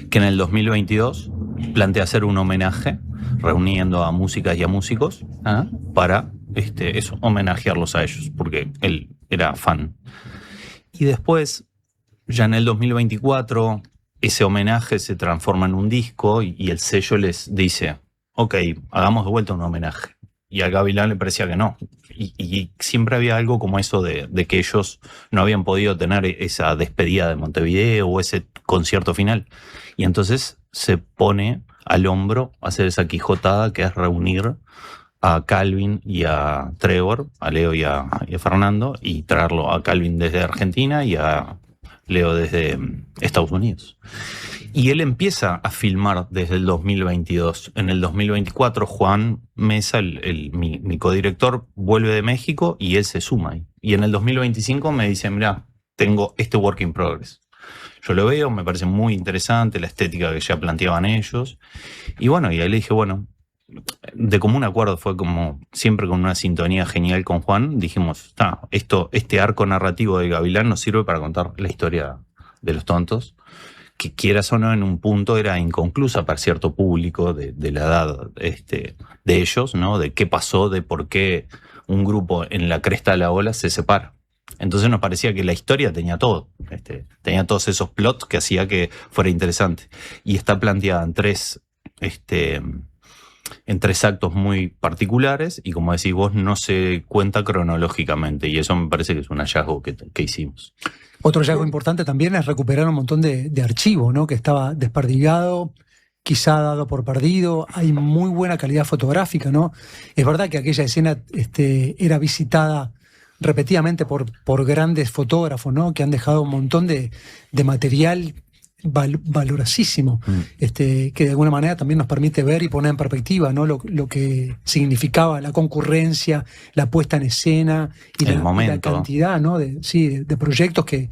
que en el 2022 plantea hacer un homenaje reuniendo a músicas y a músicos para homenajearlos a ellos, porque él era fan. Y después, ya en el 2024, ese homenaje se transforma en un disco y el sello les dice, ok, hagamos de vuelta un homenaje. Y a Gavilán le parecía que no. Y siempre había algo como eso de que ellos no habían podido tener esa despedida de Montevideo o ese concierto final. Y entonces se pone al hombro a hacer esa quijotada que es reunir a Calvin y a Trevor, a Leo y a Fernando, y traerlo a Calvin desde Argentina y a Leo desde Estados Unidos. Y él empieza a filmar desde el 2022. En el 2024, Juan Mesa, mi codirector, vuelve de México y él se suma ahí. Y en el 2025 me dice, mirá, tengo este work in progress. Yo lo veo, me parece muy interesante la estética que ya planteaban ellos. Y bueno, y ahí le dije, bueno, de común acuerdo, fue como siempre con una sintonía genial con Juan, dijimos, este arco narrativo de Gavilán nos sirve para contar la historia de Los Tontos, que quieras o no en un punto era inconclusa para cierto público de la edad de ellos, ¿no? De qué pasó, de por qué un grupo en la cresta de la ola se separa. Entonces nos parecía que la historia tenía todo, tenía todos esos plots que hacía que fuera interesante. Y está planteada en tres actos muy particulares y, como decís vos, no se cuenta cronológicamente, y eso me parece que es un hallazgo que hicimos. Otro hallazgo importante también es recuperar un montón de archivo, ¿no? Que estaba desperdigado, quizá dado por perdido. Hay muy buena calidad fotográfica, ¿no? Es verdad que aquella escena era visitada repetidamente por grandes fotógrafos, ¿no? Que han dejado un montón de material valorosísimo, que de alguna manera también nos permite ver y poner en perspectiva, ¿no? Lo que significaba la concurrencia, la puesta en escena y la cantidad, ¿no? de proyectos que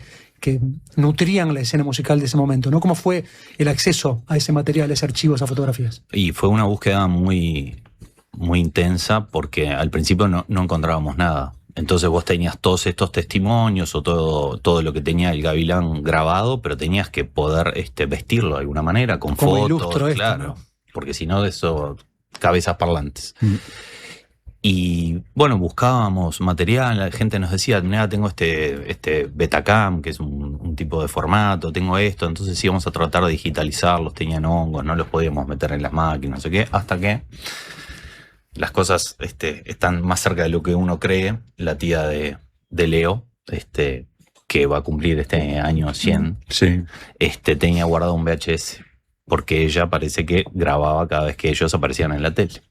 nutrían la escena musical de ese momento, ¿no? ¿Cómo fue el acceso a ese material, a ese archivo, a esas fotografías? Y fue una búsqueda muy, muy intensa, porque al principio no encontrábamos nada. Entonces vos tenías todos estos testimonios o todo lo que tenía el Gavilán grabado, pero tenías que poder vestirlo de alguna manera, con como fotos, claro, ¿no? Porque si no, de eso, cabezas parlantes. Y bueno, buscábamos material, la gente nos decía, mira, tengo este Betacam, que es un tipo de formato, tengo esto, entonces íbamos a tratar de digitalizarlos, tenían hongos, no los podíamos meter en las máquinas, no sé qué, hasta que las cosas están más cerca de lo que uno cree. La tía de Leo, que va a cumplir este año 100, sí. Tenía guardado un VHS, porque ella parece que grababa cada vez que ellos aparecían en la tele.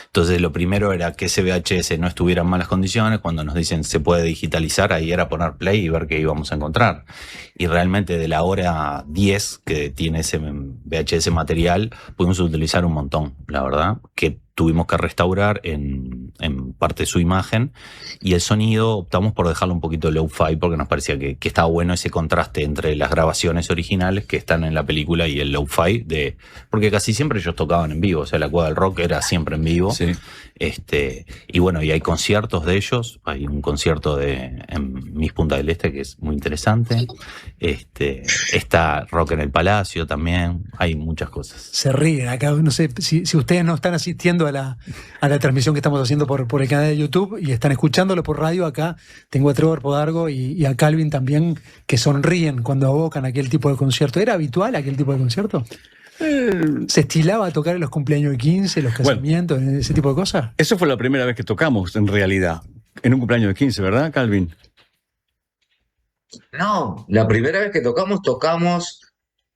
Entonces lo primero era que ese VHS no estuviera en malas condiciones. Cuando nos dicen se puede digitalizar, ahí era poner play y ver qué íbamos a encontrar. Y realmente de la hora 10 que tiene ese VHS material, pudimos utilizar un montón, la verdad, que tuvimos que restaurar en parte de su imagen. Y el sonido optamos por dejarlo un poquito low-fi porque nos parecía que estaba bueno ese contraste entre las grabaciones originales que están en la película y el low-fi, porque casi siempre ellos tocaban en vivo, o sea, la Cueva del Rock era siempre en vivo. Sí. Y bueno, y hay conciertos de ellos, hay un concierto en Miss Punta del Este que es muy interesante, está Rock en el Palacio también, hay muchas cosas. Se ríen acá, no sé si ustedes no están asistiendo a la transmisión que estamos haciendo por el canal de YouTube y están escuchándolo por radio. Acá tengo a Trevor Podargo y a Calvin también, que sonríen cuando abocan aquel tipo de concierto. ¿Era habitual aquel tipo de concierto? ¿Se estilaba a tocar en los cumpleaños de 15, los casamientos, ese tipo de cosas? Eso fue la primera vez que tocamos, en realidad. En un cumpleaños de 15, ¿verdad, Calvin? No, la primera vez que tocamos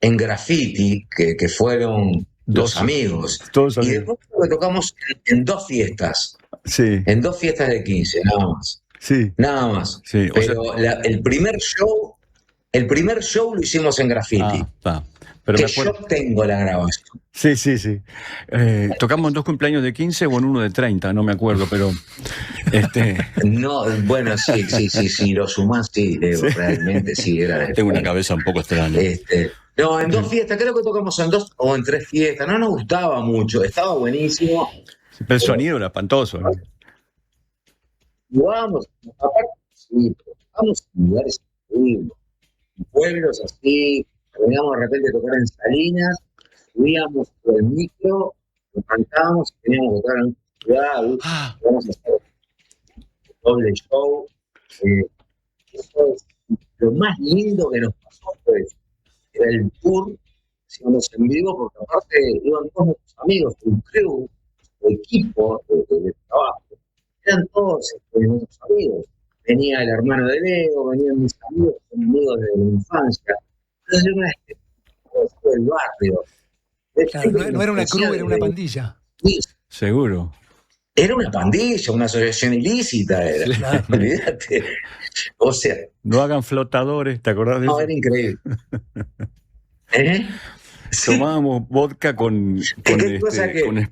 en Graffiti, que fueron los amigos. Todos y amigos. después que tocamos en 2 fiestas. Sí. En 2 fiestas de 15, nada más. Sí. Nada más. Sí, Pero el primer show lo hicimos en Graffiti. Pero que me acuerdo... yo tengo la grabación. Sí. Tocamos en 2 cumpleaños de 15 o en uno de 30, no me acuerdo, pero... No, bueno, sí, lo sumás, sí, Leo, realmente sí, era... Tengo una cabeza un poco extraña. No, en 2 fiestas, creo que tocamos en 2 o en 3 fiestas, no nos gustaba mucho, estaba buenísimo. Pero el sonido era espantoso, ¿no? Jugábamos, aparte, sí, jugábamos en lugares increíbles, en pueblos así, veníamos de repente a tocar en Salinas, subíamos por el micro, nos cantábamos, teníamos que tocar en una ciudad, íbamos a hacer doble show. Eso es lo más lindo que nos pasó, pues, era el tour, hacíamos en vivo, porque aparte iban todos nuestros amigos, un crew, el equipo de trabajo, eran todos nuestros amigos. Venía el hermano de Leo, venían mis amigos de la infancia. Entonces era una especie del barrio. Claro, no era una crew, era una pandilla. Seguro. Era una pandilla, una asociación ilícita, era. Claro. Olvídate. O sea. No hagan flotadores, ¿te acordás de eso? No, era increíble. Tomábamos vodka con Sprite.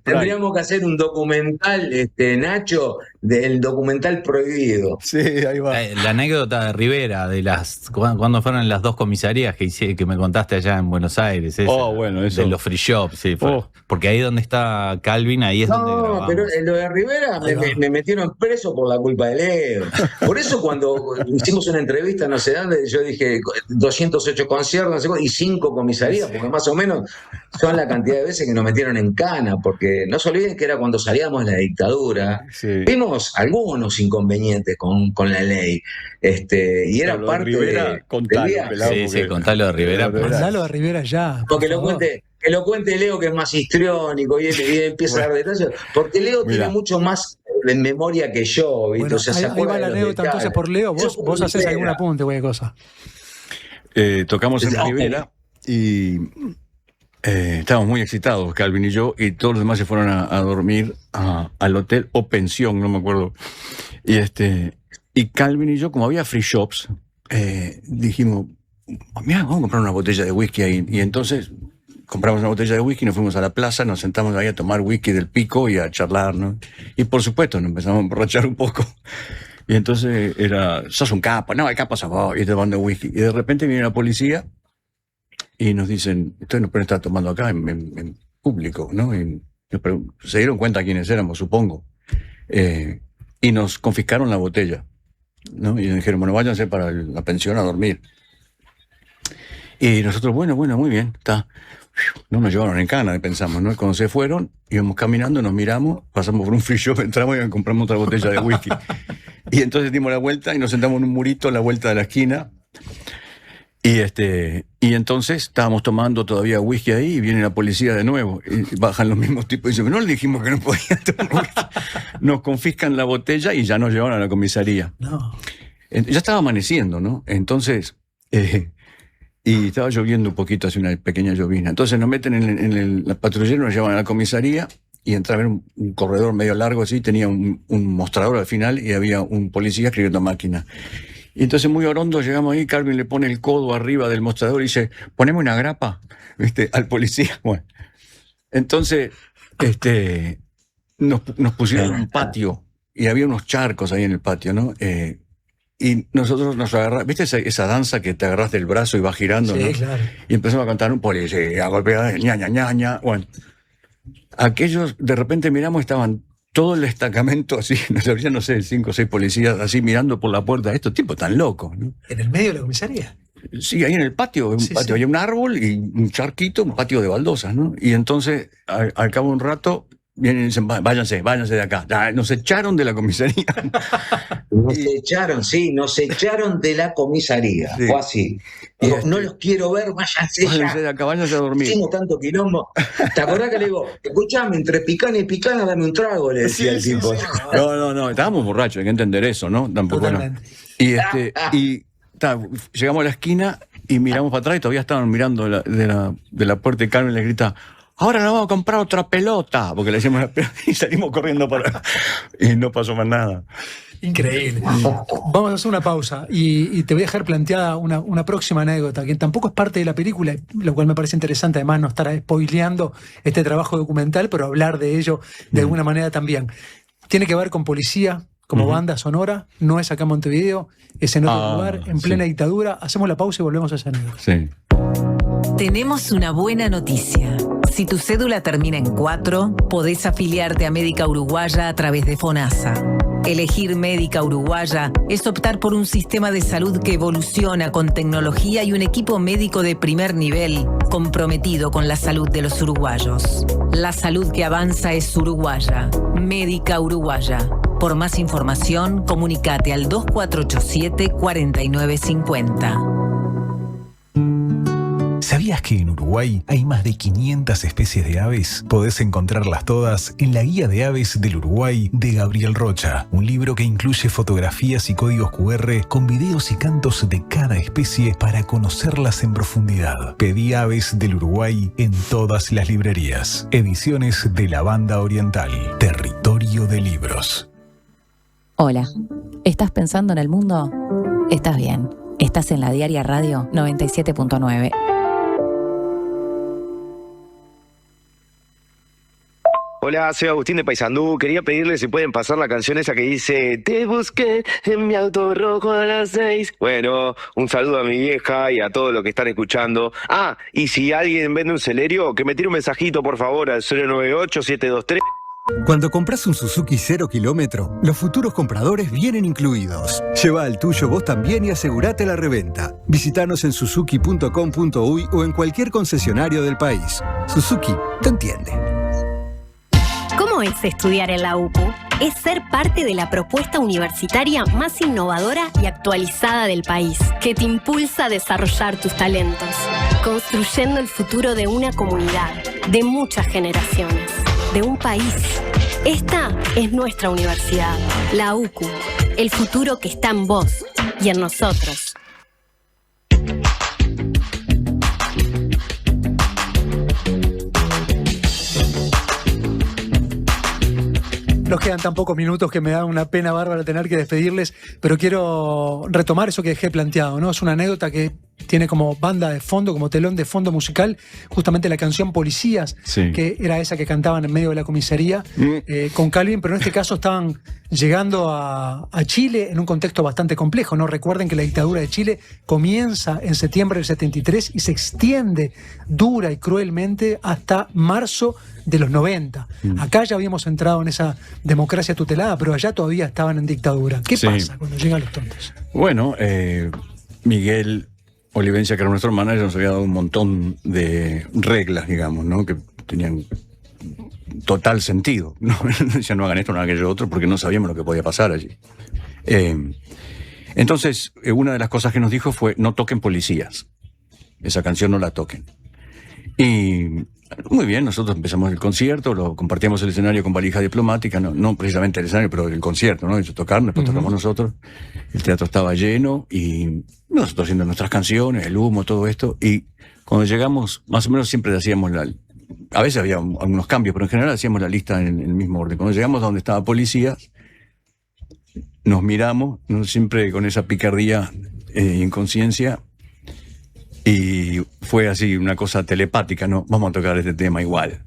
Tendríamos que hacer un documental, Nacho, del documental prohibido. Sí, ahí va. La anécdota de Rivera, de cuando fueron las 2 comisarías que me contaste allá en Buenos Aires. Bueno, eso. De los free shops, sí. Porque ahí donde está Calvin, ahí es donde grabamos. No, pero lo de Rivera me metieron preso por la culpa de Leo. Por eso cuando hicimos una entrevista, no sé dónde, yo dije 208 conciertos, no sé cuánto, y 5 comisarías, porque más o menos son la cantidad de veces que nos metieron en cana, porque no se olviden que era cuando salíamos de la dictadura. Sí. Vimos algunos inconvenientes con la ley, y era parte de... Contalo de Rivera. Contalo de Rivera ya. Porque que lo cuente Leo, que es más histriónico, y empieza a dar detalles, porque Leo tiene mucho más en memoria que yo, ¿viste? Bueno, o sea, ahí va la anécdota, entonces por Leo, vos haces algún apunte, güey, cosa. Tocamos en Rivera y estábamos muy excitados, Calvin y yo, y todos los demás se fueron a dormir al hotel o pensión, no me acuerdo. Y Calvin y yo, como había free shops, dijimos, mira, vamos a comprar una botella de whisky ahí. Y entonces compramos una botella de whisky, nos fuimos a la plaza, nos sentamos ahí a tomar whisky del Pico y a charlar, ¿no? Y por supuesto nos empezamos a emborrachar un poco. Y entonces sos un capo, no, el capo sos vos, y te van de whisky. Y de repente viene la policía y nos dicen, ustedes no pueden estar tomando acá en público, ¿no? Y se dieron cuenta quiénes éramos, supongo. Y nos confiscaron la botella, ¿no? Y nos dijeron, bueno, váyanse para la pensión a dormir. Y nosotros, bueno, muy bien, está. No nos llevaron en cana, pensamos, ¿no? Cuando se fueron, íbamos caminando, nos miramos, pasamos por un free shop, entramos y compramos otra botella de whisky. Y entonces dimos la vuelta y nos sentamos en un murito a la vuelta de la esquina. Y entonces estábamos tomando todavía whisky ahí y viene la policía de nuevo. Y bajan los mismos tipos y dicen, no le dijimos que no podían tomar whisky. Nos confiscan la botella y ya nos llevaron a la comisaría. No. Ya estaba amaneciendo, ¿no? Entonces... y estaba lloviendo un poquito, hace una pequeña llovizna. Entonces nos meten en la patrullera, nos llevan a la comisaría y entraba en un corredor medio largo así, tenía un mostrador al final y había un policía escribiendo a máquina. Y entonces muy orondo llegamos ahí, Calvin le pone el codo arriba del mostrador y dice, poneme una grapa, ¿viste? Al policía. Bueno, entonces nos pusieron un patio y había unos charcos ahí en el patio, ¿no? Y nosotros nos agarramos, ¿viste esa danza que te agarras del brazo y vas girando? Sí, ¿no? claro. Y empezamos a cantar un policía, golpear, ña. Bueno, aquellos, de repente miramos, estaban todo el destacamento así, no sé, 5 o 6 policías así mirando por la puerta. Estos tipos tan locos, ¿no? ¿En el medio de la comisaría? Sí, ahí en el patio, Sí. había un árbol y un charquito, un patio de baldosas, ¿no? Y entonces, al cabo de un rato, vienen y dicen, váyanse de acá. Nos echaron de la comisaría. Nos echaron de la comisaría. Sí. Fue así. Digo, no los quiero ver, váyanse de acá, váyanse a dormir. Hicimos tanto quilombo. ¿Te acordás que le digo, escuchame, entre picana y picana dame un trago? Le decía el tipo. Sí. No, estábamos borrachos, hay que entender eso, ¿no? Tampoco. Totalmente. No. Y llegamos a la esquina y miramos para atrás y todavía estaban mirando de la puerta y Carmen les grita, ahora nos vamos a comprar otra pelota, porque le decíamos la pelota y salimos corriendo y no pasó más nada. Increíble. Vamos a hacer una pausa y te voy a dejar planteada una próxima anécdota que tampoco es parte de la película, lo cual me parece interesante, además no estar spoileando este trabajo documental, pero hablar de ello de alguna manera también. Tiene que ver con policía, como banda sonora, no es acá en Montevideo, es en otro lugar, en plena dictadura. Hacemos la pausa y volvemos a esa anécdota. Sí. Tenemos una buena noticia. Si tu cédula termina en 4, podés afiliarte a Médica Uruguaya a través de FONASA. Elegir Médica Uruguaya es optar por un sistema de salud que evoluciona con tecnología y un equipo médico de primer nivel comprometido con la salud de los uruguayos. La salud que avanza es uruguaya. Médica Uruguaya. Por más información, comunícate al 2487-4950. ¿Sabías que en Uruguay hay más de 500 especies de aves? Podés encontrarlas todas en la Guía de Aves del Uruguay de Gabriel Rocha, un libro que incluye fotografías y códigos QR con videos y cantos de cada especie para conocerlas en profundidad. Pedí Aves del Uruguay en todas las librerías. Ediciones de la Banda Oriental, Territorio de Libros. Hola, ¿estás pensando en el mundo? Estás bien. Estás en la Diaria Radio 97.9. Hola, soy Agustín de Paysandú. Quería pedirle si pueden pasar la canción esa que dice te busqué en mi auto rojo a las 6. Bueno, un saludo a mi vieja y a todos los que están escuchando. Ah, y si alguien vende un Celerio, que me tire un mensajito por favor al 098-723. Cuando compras un Suzuki 0 kilómetro, los futuros compradores vienen incluidos. Lleva el tuyo vos también y asegurate la reventa. Visítanos en suzuki.com.uy o en cualquier concesionario del país. Suzuki te entiende. ¿Cómo es estudiar en la UPU? Es ser parte de la propuesta universitaria más innovadora y actualizada del país, que te impulsa a desarrollar tus talentos, construyendo el futuro de una comunidad, de muchas generaciones, de un país. Esta es nuestra universidad, la UCU, el futuro que está en vos y en nosotros. Nos quedan tan pocos minutos que me da una pena bárbara tener que despedirles, pero quiero retomar eso que dejé planteado, ¿no? Es una anécdota que tiene como banda de fondo, como telón de fondo musical, justamente la canción Policías, Sí. que era esa que cantaban en medio de la comisaría con Calvin, pero en este caso estaban llegando a Chile en un contexto bastante complejo, ¿no? Recuerden que la dictadura de Chile comienza en septiembre del 73 y se extiende dura y cruelmente hasta marzo de los 90. Acá ya habíamos entrado en esa democracia tutelada, pero allá todavía estaban en dictadura. ¿Qué Sí. pasa cuando llegan los tontos? Bueno, Miguel Olivencia, que era nuestro manager, nos había dado un montón de reglas, digamos, ¿no? Que tenían total sentido. No decían, no hagan esto, no hagan aquello otro, porque no sabíamos lo que podía pasar allí. Entonces, una de las cosas que nos dijo fue, no toquen policías. Esa canción no la toquen. Y muy bien, nosotros empezamos el concierto, lo compartíamos el escenario con valija diplomática, no precisamente el escenario, pero el concierto, ¿no? Ellos tocaron, después tocamos nosotros. El teatro estaba lleno y nosotros haciendo nuestras canciones, el humo, todo esto. Y cuando llegamos, más o menos siempre hacíamos a veces había algunos cambios, pero en general hacíamos la lista en el mismo orden. Cuando llegamos a donde estaba policías, nos miramos, ¿no? Siempre con esa picardía e inconsciencia. Y fue así una cosa telepática, ¿no? Vamos a tocar este tema igual.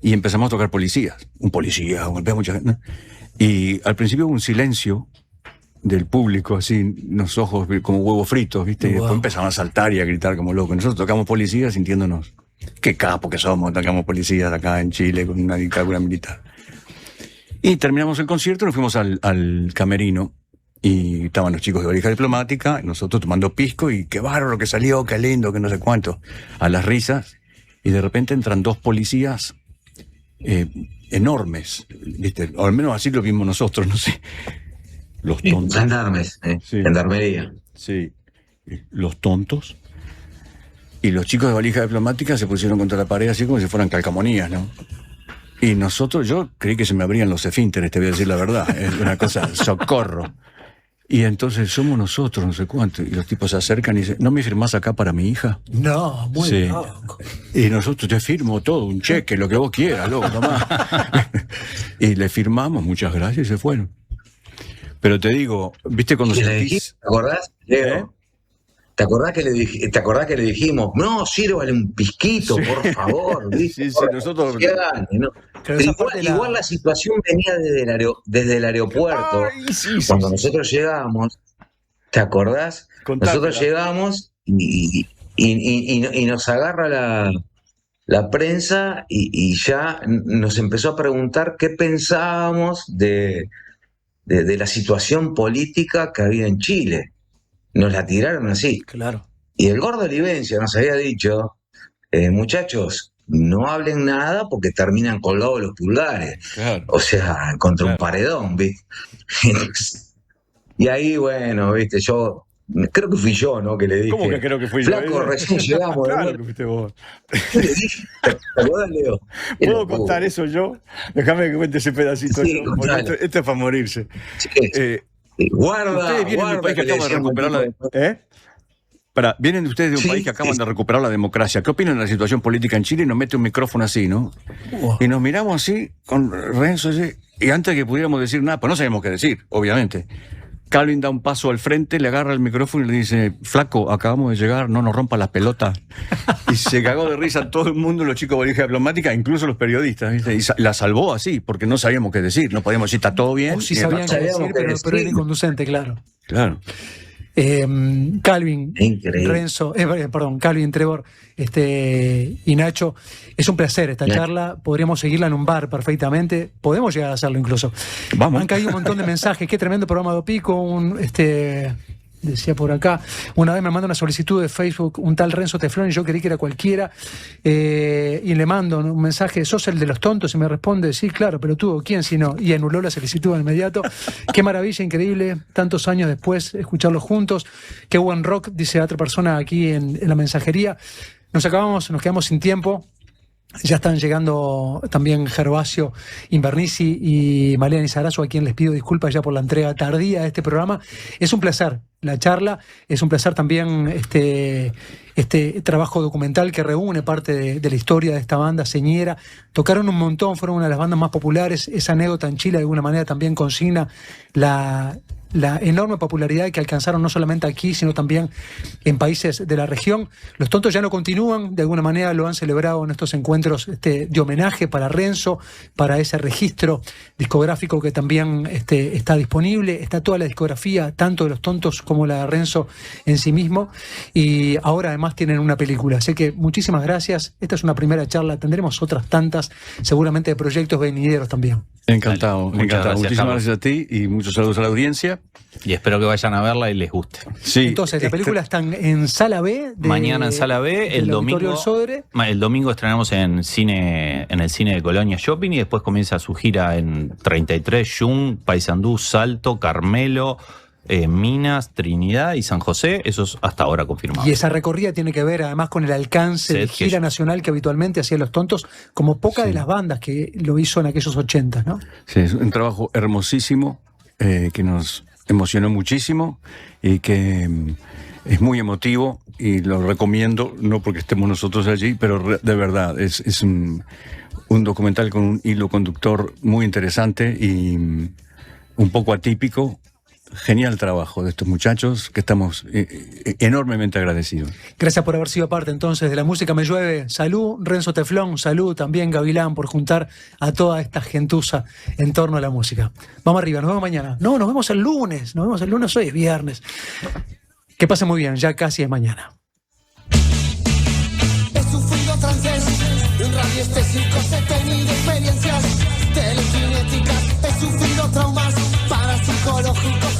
Y empezamos a tocar policías. Un policía, golpea a mucha gente, ¿no? Y al principio hubo un silencio del público, así, unos ojos como huevos fritos, ¿viste? Y después empezaban a saltar y a gritar como locos. Nosotros tocamos policía sintiéndonos, qué capo que somos, tocamos policías acá en Chile con una dictadura militar. Y terminamos el concierto, nos fuimos al camerino y estaban los chicos de Valija Diplomática, y nosotros tomando pisco y qué bárbaro que salió, qué lindo, que no sé cuánto, a las risas. Y de repente entran dos policías enormes, ¿viste? O al menos así lo vimos nosotros, no sé. Los tontos. Gendarmes, sí. Gendarmería. Sí. Los tontos. Y los chicos de Valija Diplomática se pusieron contra la pared así como si fueran calcamonías, ¿no? Y nosotros, yo creí que se me abrían los esfínteres, te voy a decir la verdad. Es una cosa, socorro. Y entonces somos nosotros, no sé cuánto. Y los tipos se acercan y dicen, ¿no me firmás acá para mi hija? No, muy sí. loco. Y nosotros te firmo todo, un cheque, lo que vos quieras, loco, tomá. Y le firmamos, muchas gracias, y se fueron. Pero te digo, ¿viste cuando sentís? ¿Te acordás, Leo? ¿Te acordás que le dijimos, no, sírvale un pisquito, por favor? ¿Viste? Sí, nosotros... ¿no? Igual la situación venía desde el aeropuerto. Ay, cuando nosotros llegamos, ¿te acordás? Nosotros llegamos y nos agarra la prensa y ya nos empezó a preguntar qué pensábamos de la situación política que había en Chile. Nos la tiraron así. Claro. Y el gordo Livencio nos había dicho, muchachos, no hablen nada porque terminan colgados los pulgares. Claro. O sea, contra un paredón, ¿viste? Y ahí, bueno, ¿viste? Yo, creo que fui yo, ¿no? Que le dije. ¿Cómo que creo que fui yo? Flaco, recién llegamos. Claro que fuiste vos. ¿Qué le dije? ¿Te acordás, Leo? ¿Puedo contar eso yo? Déjame que cuente ese pedacito. Sí, esto es para morirse. Sí. Ustedes vienen de un país que acaba de recuperar vienen ustedes de un país que acaban de recuperar la democracia. ¿Qué opinan de la situación política en Chile? Y nos mete un micrófono así, ¿no? Wow. Y nos miramos así, con Renzo, y antes de que pudiéramos decir nada, pues no sabíamos qué decir, obviamente. Calvin da un paso al frente, le agarra el micrófono y le dice, flaco, acabamos de llegar, no nos rompa las pelotas. Y se cagó de risa todo el mundo, los chicos de Valija Diplomática, incluso los periodistas, ¿viste? Y la salvó así, porque no sabíamos qué decir, no podíamos decir, está todo bien. O sí sabían qué decir, pero era inconducente, claro. Claro. Calvin, Renzo, Calvin, Trevor, y Nacho, es un placer esta charla. Podríamos seguirla en un bar perfectamente. Podemos llegar a hacerlo incluso. Vamos. Han caído un montón de mensajes. Qué tremendo programa de Pico. Decía por acá, una vez me manda una solicitud de Facebook un tal Renzo Teflón y yo creí que era cualquiera, y le mando un mensaje, ¿sos el de los tontos? Y me responde, sí, claro, pero tú, ¿quién si no? Y anuló la solicitud de inmediato. Qué maravilla, increíble, tantos años después escucharlos juntos. Qué buen rock, dice otra persona aquí en la mensajería. Nos quedamos sin tiempo. Ya están llegando también Gervasio Invernizzi y Malena Izarazo, a quien les pido disculpas ya por la entrega tardía de este programa. Es un placer la charla, es un placer también este trabajo documental que reúne parte de la historia de esta banda señera. Tocaron un montón, fueron una de las bandas más populares. Esa anécdota en Chile de alguna manera también consigna la enorme popularidad que alcanzaron no solamente aquí, sino también en países de la región. Los Tontos ya no continúan, de alguna manera lo han celebrado en estos encuentros de homenaje para Renzo, para ese registro discográfico que también está disponible. Está toda la discografía, tanto de Los Tontos como la de Renzo en sí mismo, y ahora además tienen una película. Así que muchísimas gracias. Esta es una primera charla, tendremos otras tantas, seguramente de proyectos venideros también. Encantado, Muchas encantado. gracias, Muchísimas Carlos. gracias a ti y muchos saludos a la audiencia. Y espero que vayan a verla y les guste. Sí. Entonces, la película está en Sala B. Mañana en Sala B, el domingo estrenamos en el cine de Colonia Shopping y después comienza su gira en 33, Jung, Paysandú, Salto, Carmelo, Minas, Trinidad y San José. Eso es hasta ahora confirmado. Y esa recorrida tiene que ver además con el alcance de gira nacional que habitualmente hacía Los Tontos, como pocas de las bandas que lo hizo en aquellos 80, ¿no? Sí, es un trabajo hermosísimo que nos emocionó muchísimo y que es muy emotivo y lo recomiendo, no porque estemos nosotros allí, pero de verdad es un documental con un hilo conductor muy interesante y un poco atípico genial trabajo de estos muchachos que estamos enormemente agradecidos. Gracias por haber sido parte entonces de La Música Me Llueve. Salud, Renzo Teflón, salud también Gavilán por juntar a toda esta gentuza en torno a la música. Vamos arriba, nos vemos mañana. No, nos vemos el lunes, hoy es viernes. Que pase muy bien, ya casi es mañana. He sufrido trances, radiestésicos, he tenido experiencias telequinéticas, he sufrido traumas parapsicológicos.